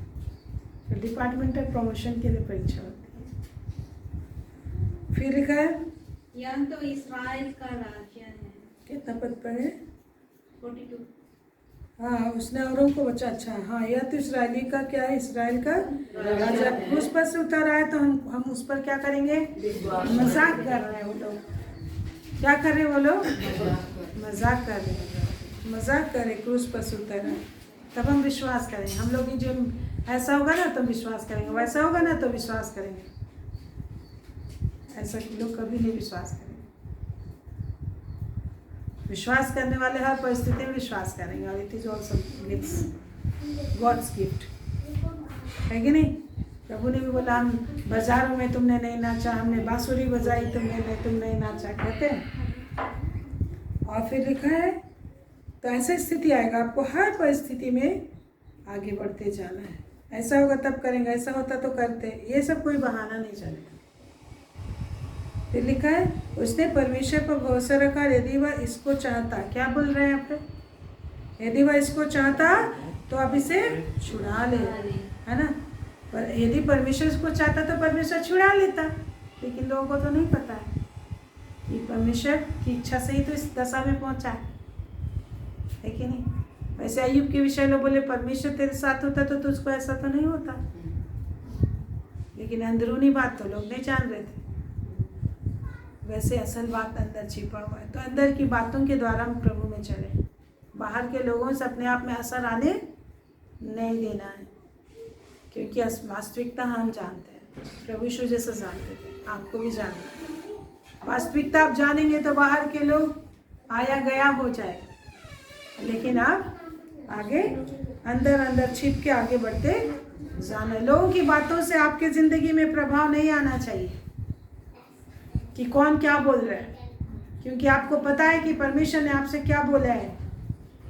फिर डिपार्टमेंटल प्रमोशन के लिए परीक्षा होती है। फिर लिखा है, यह तो इस्राएल का राज्य है। कितना पद पढ़े? 42। हाँ, उसने औरों को बचा। अच्छा, हाँ, यह तो इसराइली का क्या है, इसराइल का राजा। उस पर से उतर आए तो हम उस पर क्या करेंगे? मजाक कर रहे हैं वो लोग। क्या कर रहे हैं वो लोग? मजाक कर रहे हैं, मजाक कर रहे, क्रूस पर से उतर आए। तब हम विश्वास करेंगे। हम लोग जो ऐसा होगा ना तो विश्वास करेंगे, वैसा होगा ना तो विश्वास करेंगे। ऐसा लोग कभी नहीं विश्वास करेंगे। विश्वास करने वाले हर परिस्थिति में विश्वास करेंगे। और it is also gift, God's gift, है कि नहीं। प्रभु ने भी बोला, हम बाजारों में तुमने नहीं नाचा, हमने बांसुरी बजाई तुम नहीं नाचा, कहते हैं। और फिर लिखा है, तो ऐसा स्थिति आएगा, आपको हर परिस्थिति में आगे बढ़ते जाना है। ऐसा होगा तब करेंगे, ऐसा होता तो करते, ये सब कोई बहाना नहीं चलेगा। फिर लिखा है, उसने परमेश्वर पर भरोसा रखा, यदि वह इसको चाहता। क्या बोल रहे हैं आप पे? यदि वह इसको चाहता तो अब इसे छुड़ा ले, है ना। पर यदि परमेश्वर इसको चाहता तो परमेश्वर छुड़ा लेता, लेकिन लोगों को तो नहीं पता है कि परमेश्वर की इच्छा से ही तो इस दशा में पहुंचा है कि नहीं? वैसे अय्यूब के विषय में बोले परमेश्वर तेरे साथ होता तो तुझको ऐसा तो नहीं होता, लेकिन अंदरूनी बात तो लोग नहीं जान रहे थे। वैसे असल बात अंदर छिपा हुआ है। तो अंदर की बातों के द्वारा हम प्रभु में चले, बाहर के लोगों से अपने आप में असर आने नहीं देना है, क्योंकि वास्तविकता हम जानते हैं, प्रभु यीशु जैसा जानते थे, आपको भी जानना है। वास्तविकता आप जानेंगे तो बाहर के लोग आया गया हो जाएगा, लेकिन आप आगे अंदर अंदर छिप के आगे बढ़ते जाना। लोगों की बातों से आपके जिंदगी में प्रभाव नहीं आना चाहिए कि कौन क्या बोल रहा है, क्योंकि आपको पता है कि परमेश्वर ने आपसे क्या बोला है,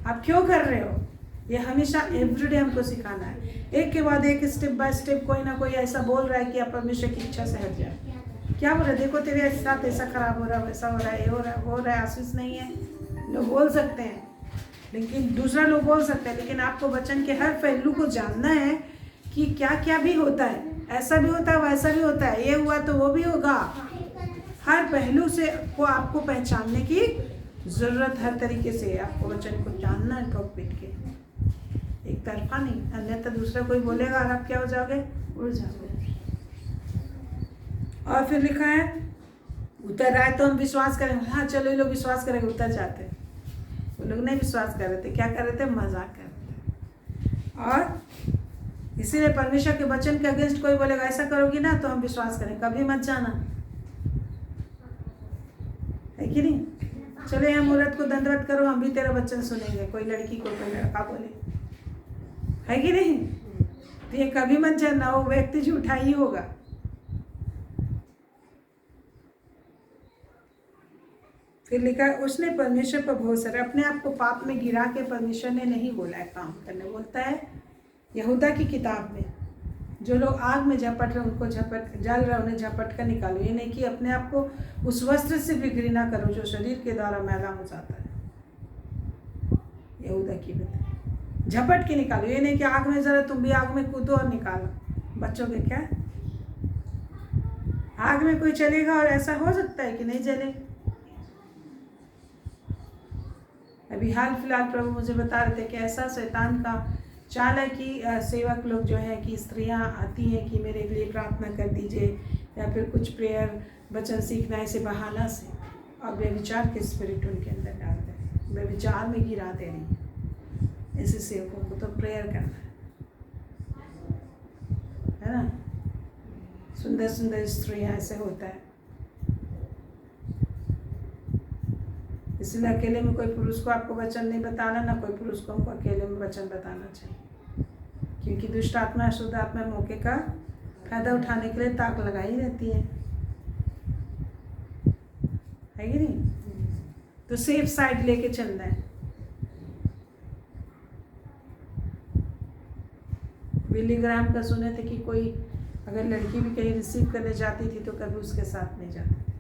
आप क्यों कर रहे हो। ये हमेशा एवरीडे हमको सिखाना है, एक के बाद एक स्टेप बाय स्टेप कोई ना कोई ऐसा बोल रहा है कि आप परमेश्वर की इच्छा से हट जाए। क्या बोल रहा है, देखो तेरे साथ ऐसा खराब हो रहा है, वैसा हो रहा है, ये हो रहा है, वो हो रहा है, आशीष नहीं है। लोग बोल सकते हैं, लेकिन दूसरा लोग बोल सकते हैं, लेकिन आपको वचन के हर पहलू को जानना है कि क्या क्या भी होता है, ऐसा भी होता है, वैसा भी होता है, ये हुआ तो वो भी होगा। हर पहलू से को आपको पहचानने की जरूरत, हर तरीके से आपको वचन को जानना है, ठोक पीट के, एक तरफा नहीं, अन्यथा दूसरा कोई बोलेगा और आप क्या हो जाओगे, उड़ जाओगे। और फिर लिखा है उतर रहा है तो हम विश्वास करेंगे, हाँ चलो ये लोग विश्वास करेंगे, उतर जाते हैं। वो लोग नहीं विश्वास कर रहे थे, क्या कर रहे थे, मजाक कर रहे थे। और इसीलिए परमेश्वर के वचन के अगेंस्ट कोई बोलेगा ऐसा करोगी ना तो हम विश्वास करें, कभी मत जाना, है कि नहीं। चलो यहाँ मुहूर्त को दंडवत करो, हम भी तेरा वचन सुनेंगे, कोई लड़की को कोई लड़का बोले, है कि नहीं। तो ये कभी मत जाना, वो व्यक्ति झूठा ही होगा। फिर लिखा है उसने परमेश्वर पर भरोसा रखा, अपने आप को पाप में गिरा के परमेश्वर ने नहीं बोला है काम करने। बोलता है यहूदा की किताब में, जो लोग आग में झपट रहे उनको झपट, जल रहे उन्हें झपट कर निकालो। ये नहीं कि अपने आप को उस वस्त्र से भी घृणा करो जो शरीर के द्वारा मैला हो जाता है। यहूदा की बात, झपट के निकालो। ये नहीं कि आग में जरा तुम भी आग में कूदो और निकालो, बच्चोगे क्या। आग में कोई चलेगा और ऐसा हो सकता है कि नहीं जले। अभी हाल फिलहाल प्रभु मुझे बता रहे थे कि ऐसा शैतान का चाल है कि सेवक लोग जो है कि स्त्रियां आती हैं कि मेरे लिए प्रार्थना कर दीजिए, या फिर कुछ प्रेयर वचन सीखना ऐसे बहाना से, और व्यभिचार के स्पिरिट उनके अंदर डाल दे, व्यभिचार में गिरा दे रही। ऐसे सेवकों को तो प्रेयर करना है ना। सुंदर सुंदर स्त्रियां ऐसे होता है, इसलिए अकेले में कोई पुरुष को आपको वचन नहीं बताना, ना कोई पुरुष को हमको अकेले में वचन बताना चाहिए, क्योंकि दुष्ट आत्मा अशुद्ध आत्मा मौके का फायदा उठाने के लिए ताक लगाई रहती है कि नहीं। तो सेफ साइड लेके चलना है। विली ग्राम का सुने थे कि कोई अगर लड़की भी कहीं रिसीव करने जाती थी तो कभी उसके साथ नहीं जाते थे,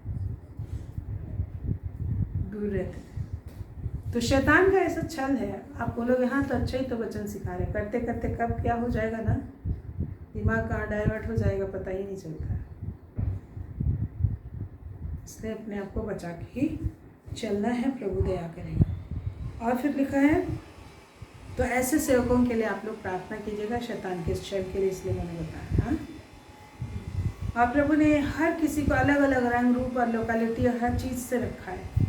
दूर रहते थे। तो शैतान का ऐसा छल है। आप बोलोगे हाँ तो अच्छा ही तो वचन सिखा रहे, करते करते कब क्या हो जाएगा ना, दिमाग कहाँ डाइवर्ट हो जाएगा पता ही नहीं चलता। इसलिए अपने आप को बचा के ही चलना है, प्रभु दया करेगा। और फिर लिखा है तो ऐसे सेवकों के लिए आप लोग प्रार्थना कीजिएगा शैतान के छल के लिए, इसलिए मैंने बताया। हाँ, और प्रभु ने हर किसी को अलग अलग रंग रूप और लोकेलिटी और हर चीज़ से रखा है,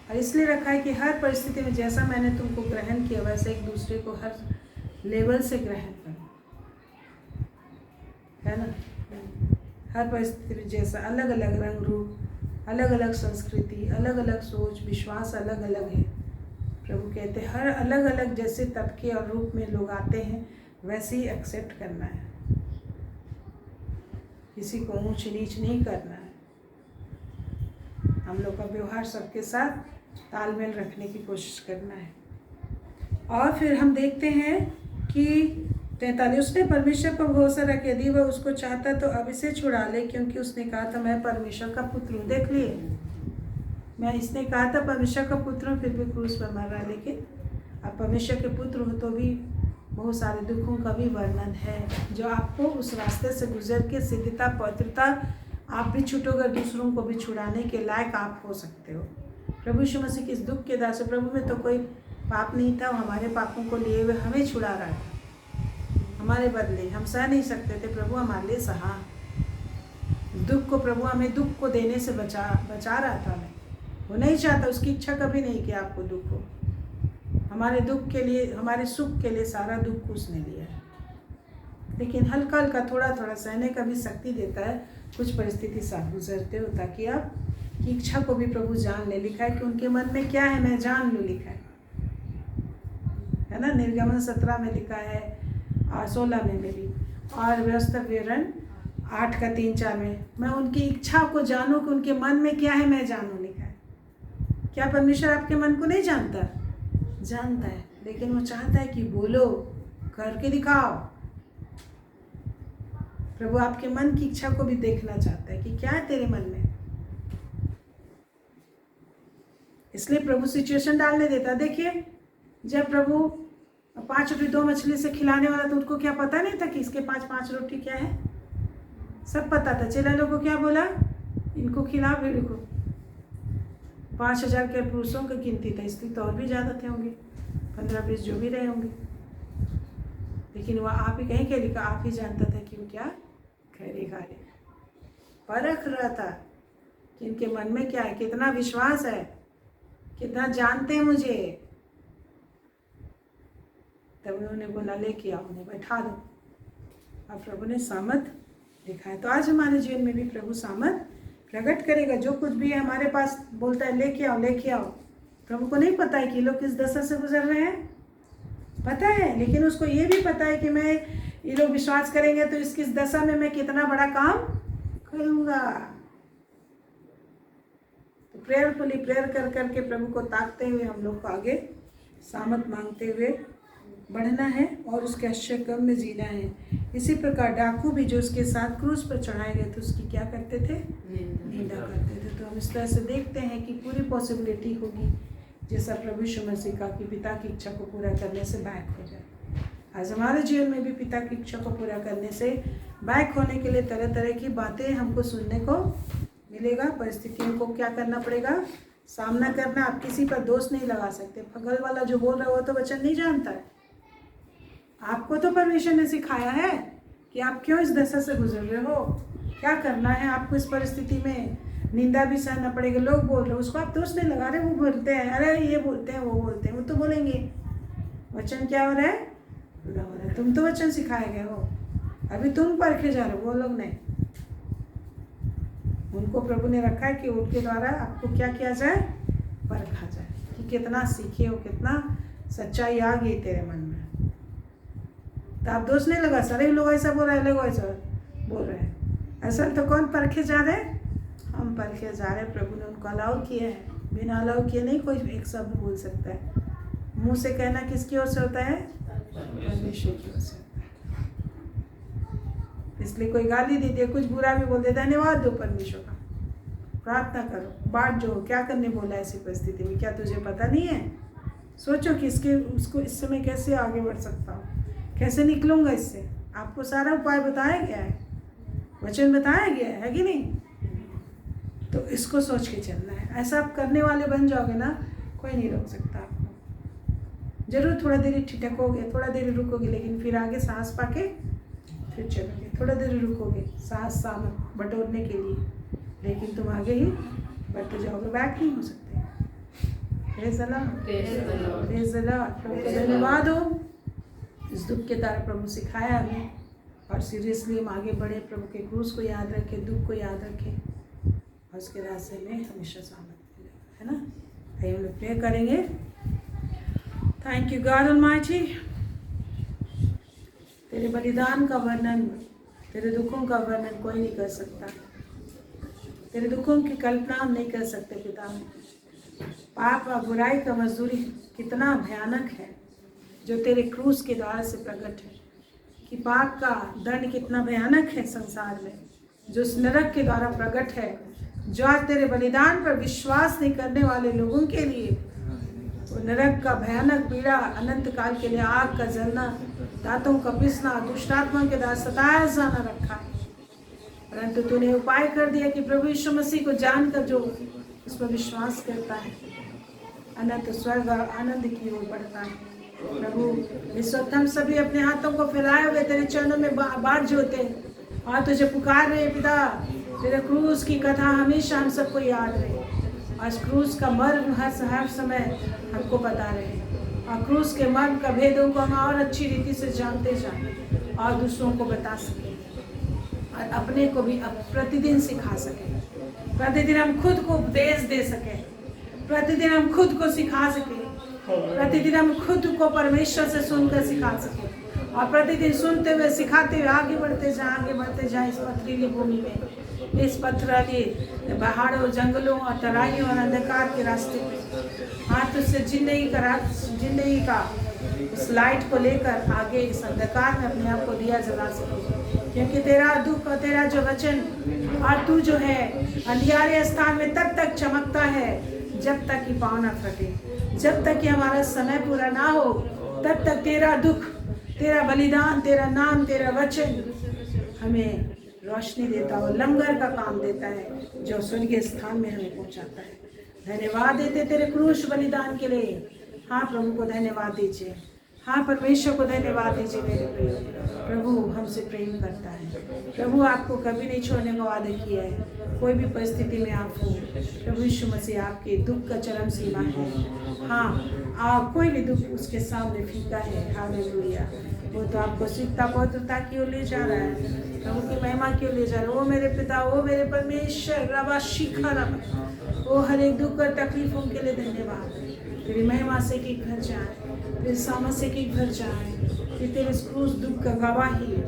और इसलिए रखा है कि हर परिस्थिति में जैसा मैंने तुमको ग्रहण किया वैसे एक दूसरे को हर लेवल से ग्रहण करो, है ना। हर परिस्थिति में जैसा अलग अलग रंग रूप, अलग अलग संस्कृति, अलग अलग सोच विश्वास अलग अलग है। प्रभु कहते हैं हर अलग अलग जैसे तबके और रूप में लोग आते हैं वैसे ही एक्सेप्ट करना है, किसी को ऊंच नीच नहीं करना है। हम लोग का व्यवहार सबके साथ तालमेल रखने की कोशिश करना है। और फिर हम देखते हैं कि 43 उसने परमेश्वर पर भरोसा रख, यदि वह उसको चाहता तो अब इसे छुड़ा ले, क्योंकि उसने कहा था मैं परमेश्वर का पुत्र हूँ। देख लिए, मैं इसने कहा था परमेश्वर का पुत्र हूँ, फिर भी क्रूस पर मर रहा है। लेकिन अब परमेश्वर के पुत्र हो तो भी बहुत सारे दुखों का भी वर्णन है, जो आपको उस रास्ते से गुजर के सिद्धता पवित्रता आप भी छूटोगे, दूसरों को भी छुड़ाने के लायक आप हो सकते हो। प्रभु यीशु मसीह के इस दुख के दास, प्रभु में तो कोई पाप नहीं था, वो हमारे पापों को लिए हुए हमें छुड़ा रहा था हमारे बदले। हम सह नहीं सकते थे, प्रभु हमारे लिए सहा। दुख को प्रभु हमें दुख को देने से बचा रहा था हमें। वो नहीं चाहता, उसकी इच्छा कभी नहीं कि आपको दुख हो। हमारे दुख के लिए, हमारे सुख के लिए सारा दुख उसने लिया है। लेकिन हल्का हल्का थोड़ा थोड़ा सहने का भी शक्ति देता है कुछ परिस्थिति साथ गुजरते हो, ताकि आप की इच्छा को भी प्रभु जान ले। लिखा है कि उनके मन में क्या है मैं जान लूँ, लिखा है ना। निर्गमन 17 में लिखा है और 16 में भी, और व्यवस्था विवरण 8 का 3-4 में, मैं उनकी इच्छा को जानूं कि उनके मन में क्या है मैं जानूं, लिखा है। क्या परमेश्वर आपके मन को नहीं जानता? जानता है, लेकिन वो चाहता है कि बोलो, करके दिखाओ। प्रभु आपके मन की इच्छा को भी देखना चाहता है कि क्या है तेरे मन में। इसलिए प्रभु सिचुएशन डालने देता। देखिए, जब प्रभु 5 रोटी 2 मछली से खिलाने वाला, तो उनको क्या पता नहीं था कि इसके 5 रोटी क्या है? सब पता था। चेला लोगों को क्या बोला? इनको खिला भीड़ को। 5000 के पुरुषों की गिनती था, इसलिए तो और भी ज़्यादा थे होंगे, 15-20 जो भी रहे होंगे। लेकिन वह आप ही कहीं क्या लिखा, आप ही जानता था कि वो क्या करेगा। परख रहा था कि इनके मन में क्या है, कितना विश्वास है, कितना जानते हैं मुझे। तब उन्होंने बोला लेके आओ, उन्हें बैठा दो। अब प्रभु ने सामर्थ दिखाया। तो आज हमारे जीवन में भी प्रभु सामर्थ प्रकट करेगा। जो कुछ भी है हमारे पास बोलता है लेके आओ लेके आओ। प्रभु को नहीं पता है कि लोग किस दशा से गुजर रहे हैं, पता है, लेकिन उसको ये भी पता है कि मैं, ये लोग विश्वास करेंगे तो इस दशा में मैं कितना बड़ा काम करूँगा। तो प्रेयरफुली प्रेयर कर करके प्रभु को ताकते हुए हम लोग को आगे सामर्थ मांगते हुए बढ़ना है और उसके आश्चर्य क्रम में जीना है। इसी प्रकार डाकू भी जो उसके साथ क्रूस पर चढ़ाए गए थे उसकी क्या करते थे? निंदा करते थे। तो हम इस तरह से देखते हैं कि पूरी पॉसिबिलिटी होगी जैसा प्रभु यीशु मसीह का, कि पिता की इच्छा को पूरा करने से बैक हो जाए। आज हमारे जीवन में भी पिता की इच्छा को पूरा करने से बैक होने के लिए तरह तरह की बातें हमको सुनने को मिलेगा। परिस्थितियों को क्या करना पड़ेगा? सामना करना। आप किसी पर दोष नहीं लगा सकते। फगल वाला जो बोल रहा है वो तो वचन नहीं जानता है। आपको तो परमेश्वर ने सिखाया है कि आप क्यों इस दशा से गुजर रहे हो, क्या करना है आपको इस परिस्थिति में। निंदा भी सहना पड़ेगा। लोग बोल रहे हैं, उसको आप दोष नहीं लगा रहे। वो बोलते हैं, अरे ये बोलते हैं, वो बोलते हैं, वो तो बोलेंगे। वचन क्या हो रहा है? पूरा हो रहा है। तुम तो वचन सिखाए गए हो, अभी तुम परखे जा रहे हो, वो लोग नहीं। उनको प्रभु ने रखा है कि उनके द्वारा आपको क्या किया जाए? परखा जाए कि कितना सीखे हो, कितना सच्चाई आ गई तेरे मन में। तो आप दोष नहीं लगा, सारे लोग ऐसा बोल रहे हैं, लोग ऐसा बोल रहे हैं। ऐसा तो कौन परखे जा रहे हैं? हम परखे जा रहे हैं। प्रभु ने उनको अलाउ किया है। बिना अलाउ किए नहीं कोई एक शब्द बोल सकता है। मुंह से कहना किसकी ओर से होता है? परमेश्वर की ओर से होता है। इसलिए कोई गाली दे दे, कुछ बुरा भी बोल दे, धन्यवाद दो परमेश्वर का, प्रार्थना करो, बाट जो क्या करने बोला ऐसी परिस्थिति में। क्या तुझे पता नहीं है? सोचो कि उसको इस समय कैसे आगे बढ़ सकता हूँ, कैसे निकलूंगा इससे। आपको सारा उपाय बताया गया है, वचन बताया गया है कि नहीं? तो इसको सोच के चलना है। ऐसा आप करने वाले बन जाओगे ना, कोई नहीं रोक सकता आपको। जरूर थोड़ा देर ठिठकोगे, थोड़ा देर रुकोगे, लेकिन फिर आगे सांस पाके फिर चलोगे। थोड़ा देर रुकोगे सांस सामर्थ बटोरने के लिए, लेकिन तुम आगे ही बढ़ते जाओगे, बैक नहीं हो सकते। Praise the Lord, praise the Lord. प्रभु का धन्यवाद हो। इस दुख के द्वारा प्रभु सिखाया हमें, और सीरियसली हम आगे बढ़े। प्रभु के क्रूस को याद रखें, दुख को याद रखें, और उसके रास्ते में हमेशा सामर्थ मिलेगा, है ना। आइए हम लोग प्रे करेंगे। Thank you God almighty. तेरे बलिदान का वर्णन, तेरे दुखों का वर्णन कोई नहीं कर सकता। तेरे दुखों की कल्पना हम नहीं कर सकते पिता। पाप और बुराई का मजदूरी कितना भयानक है जो तेरे क्रूस के द्वारा से प्रकट है, कि पाप का दंड कितना भयानक है संसार में, जो उस नरक के द्वारा प्रकट है, जो आज तेरे बलिदान पर विश्वास नहीं करने वाले लोगों के लिए वो नरक का भयानक पीड़ा, अनंत काल के लिए आग का जलना, दांतों का पिसना, दुष्टात्मा के द्वारा सताया जाना रखा है। परंतु तूने उपाय कर दिया कि प्रभु यीशु मसीह को जानकर जो उस पर विश्वास करता है अनंत स्वर्ग और आनंद की ओर बढ़ता है। प्रभु इस वक्त हम सभी अपने हाथों को फैलाए हुए तेरे चरणों में बाढ़ जोते हैं और तुझे पुकार रहे पिता। तेरे क्रूस की कथा हमेशा हम सबको याद रहे और क्रूस का मर्म हर समय हमको बता रहे और क्रूस के मर्म का भेदों को हम और अच्छी रीति से जानते जाएं और दूसरों को बता सकें और अपने को भी अब प्रतिदिन सिखा सकें। प्रतिदिन हम खुद को उपदेश दे सकें, प्रतिदिन हम खुद को सिखा सकें, प्रतिदिन हम खुद को परमेश्वर से सुनकर सिखा सकें और प्रतिदिन सुनते हुए सिखाते हुए आगे बढ़ते जाए इस पथरीली भूमि में, इस पथरीली पहाड़ों, जंगलों और तराइयों और अंधकार के रास्ते पे। हाथ उससे जिंदगी का उस लाइट को लेकर आगे इस अंधकार में अपने आप को दिया जला सके, क्योंकि तेरा दुख और तेरा जो वचन और तू जो है अंधियारे स्थान में तब तक चमकता है जब तक कि पाँव न फटे, जब तक कि हमारा समय पूरा ना हो, तब तक तेरा दुख, तेरा बलिदान, तेरा नाम, तेरा वचन हमें रोशनी देता हो, लंगर का काम देता है जो स्वर्गीय स्थान में हमें पहुंचाता है। धन्यवाद देते तेरे क्रूस बलिदान के लिए। हाँ प्रभु को धन्यवाद दीजिए। हाँ परमेश्वर को धन्यवाद दीजिए। मेरे प्रिय प्रभु हमसे प्रेम करता है। प्रभु आपको कभी नहीं छोड़ने का वादा किया है। कोई भी परिस्थिति में आप हो, प्रभु यीशु मसीह आपके दुख का चरम सीमा है। हाँ कोई भी दुख उसके सामने फीका है। हालेलुया। वो तो आपको सीखता पवित्रता की ओर ले जा रहा है, प्रभु की महिमा की ओर ले जा रहा है। वो मेरे पिता, वो मेरे परमेश्वर, रवा शिखा रवा, वो हर एक दुख और तकलीफों के लिए धन्यवाद। तेरी महिमा से कि घर जाए, तेरे सामर्थ से कि घर जाए, कि तेरे क्रूस दुख का गवाही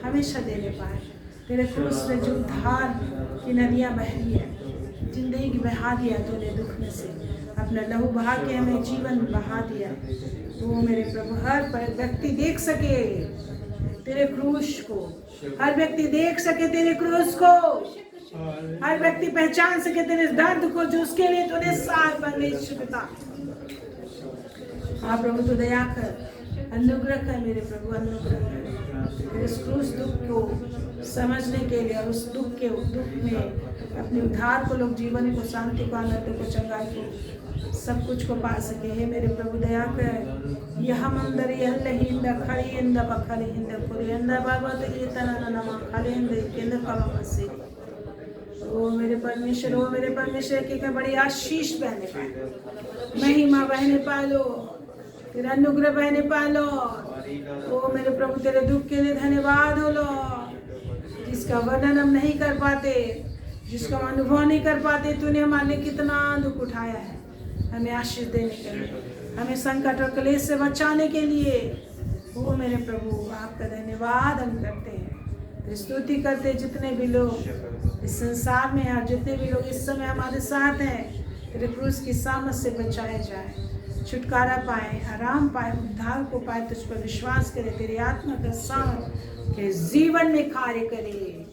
हमेशा देने पाए। तेरे क्रूस में जो उद्धार की नदियाँ बह रही है, जिंदगी बहा दिया तूने दुख में से, अपना लहू बहा के हमें जीवन बहा दिया। तो मेरे प्रभु हर व्यक्ति देख सके तेरे क्रूस को, हर व्यक्ति देख सके तेरे क्रूस को, हर व्यक्ति पहचान सके तेरे दर्द को जो उसके लिए तूने साथ परमेश्वर पिता। हाँ प्रभु तो दया कर, अनुग्रह कर मेरे प्रभु, अनुग्रह कर। इस क्रूस दुख को समझने के लिए और उस दुख में अपने उद्धार को, लोग जीवन को, शांति को, आनंद को, चंगाई को, सब कुछ को पा सके। हे मेरे प्रभु दया कर। यह मंदिर यह लहिंदा खड़िंदा बखलिंदा पुरिंदा बाबा तो ये तना नमा खलिंदा केंद्र पावा से। ओ मेरे परमेश्वर, ओ मेरे परमेश्वर की बड़ी आशीष बहने पाए, महिमा बहने पालो, तेरा अनुग्रह बहने पालो। ओ मेरे प्रभु तेरे दुख के लिए धन्यवाद हो लो, जिसका वर्णन हम नहीं कर पाते, जिसका अनुभव नहीं कर पाते। तूने हमारे लिए कितना दुख उठाया है, हमें आशीष देने के लिए, हमें संकट और क्लेश से बचाने के लिए। ओ मेरे प्रभु आपका धन्यवाद हम करते हैं, स्तुति करते। जितने भी लोग इस संसार में हैं, जितने भी लोग इस समय हमारे साथ हैं, तेरे क्रूस की सामत से बचाए जाए, छुटकारा पाए, आराम पाए, उद्धार को पाए, तुझ पर विश्वास करे, तेरी आत्मा का सामर्थ के जीवन में कार्य करे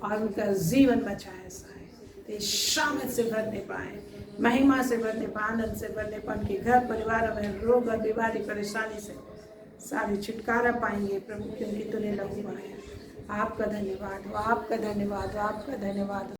और उनका जीवन बचाए साए, तेरी शामत से भरने पाए, महिमा से भरने पाए, आनंद से भरने पाए। उनके घर परिवार में रोग और बीमारी परेशानी से सारे छुटकारा पाएंगे प्रभु, क्योंकि तूने लहू बहाया। आपका धन्यवाद हो, आपका धन्यवाद हो, आपका धन्यवाद हो।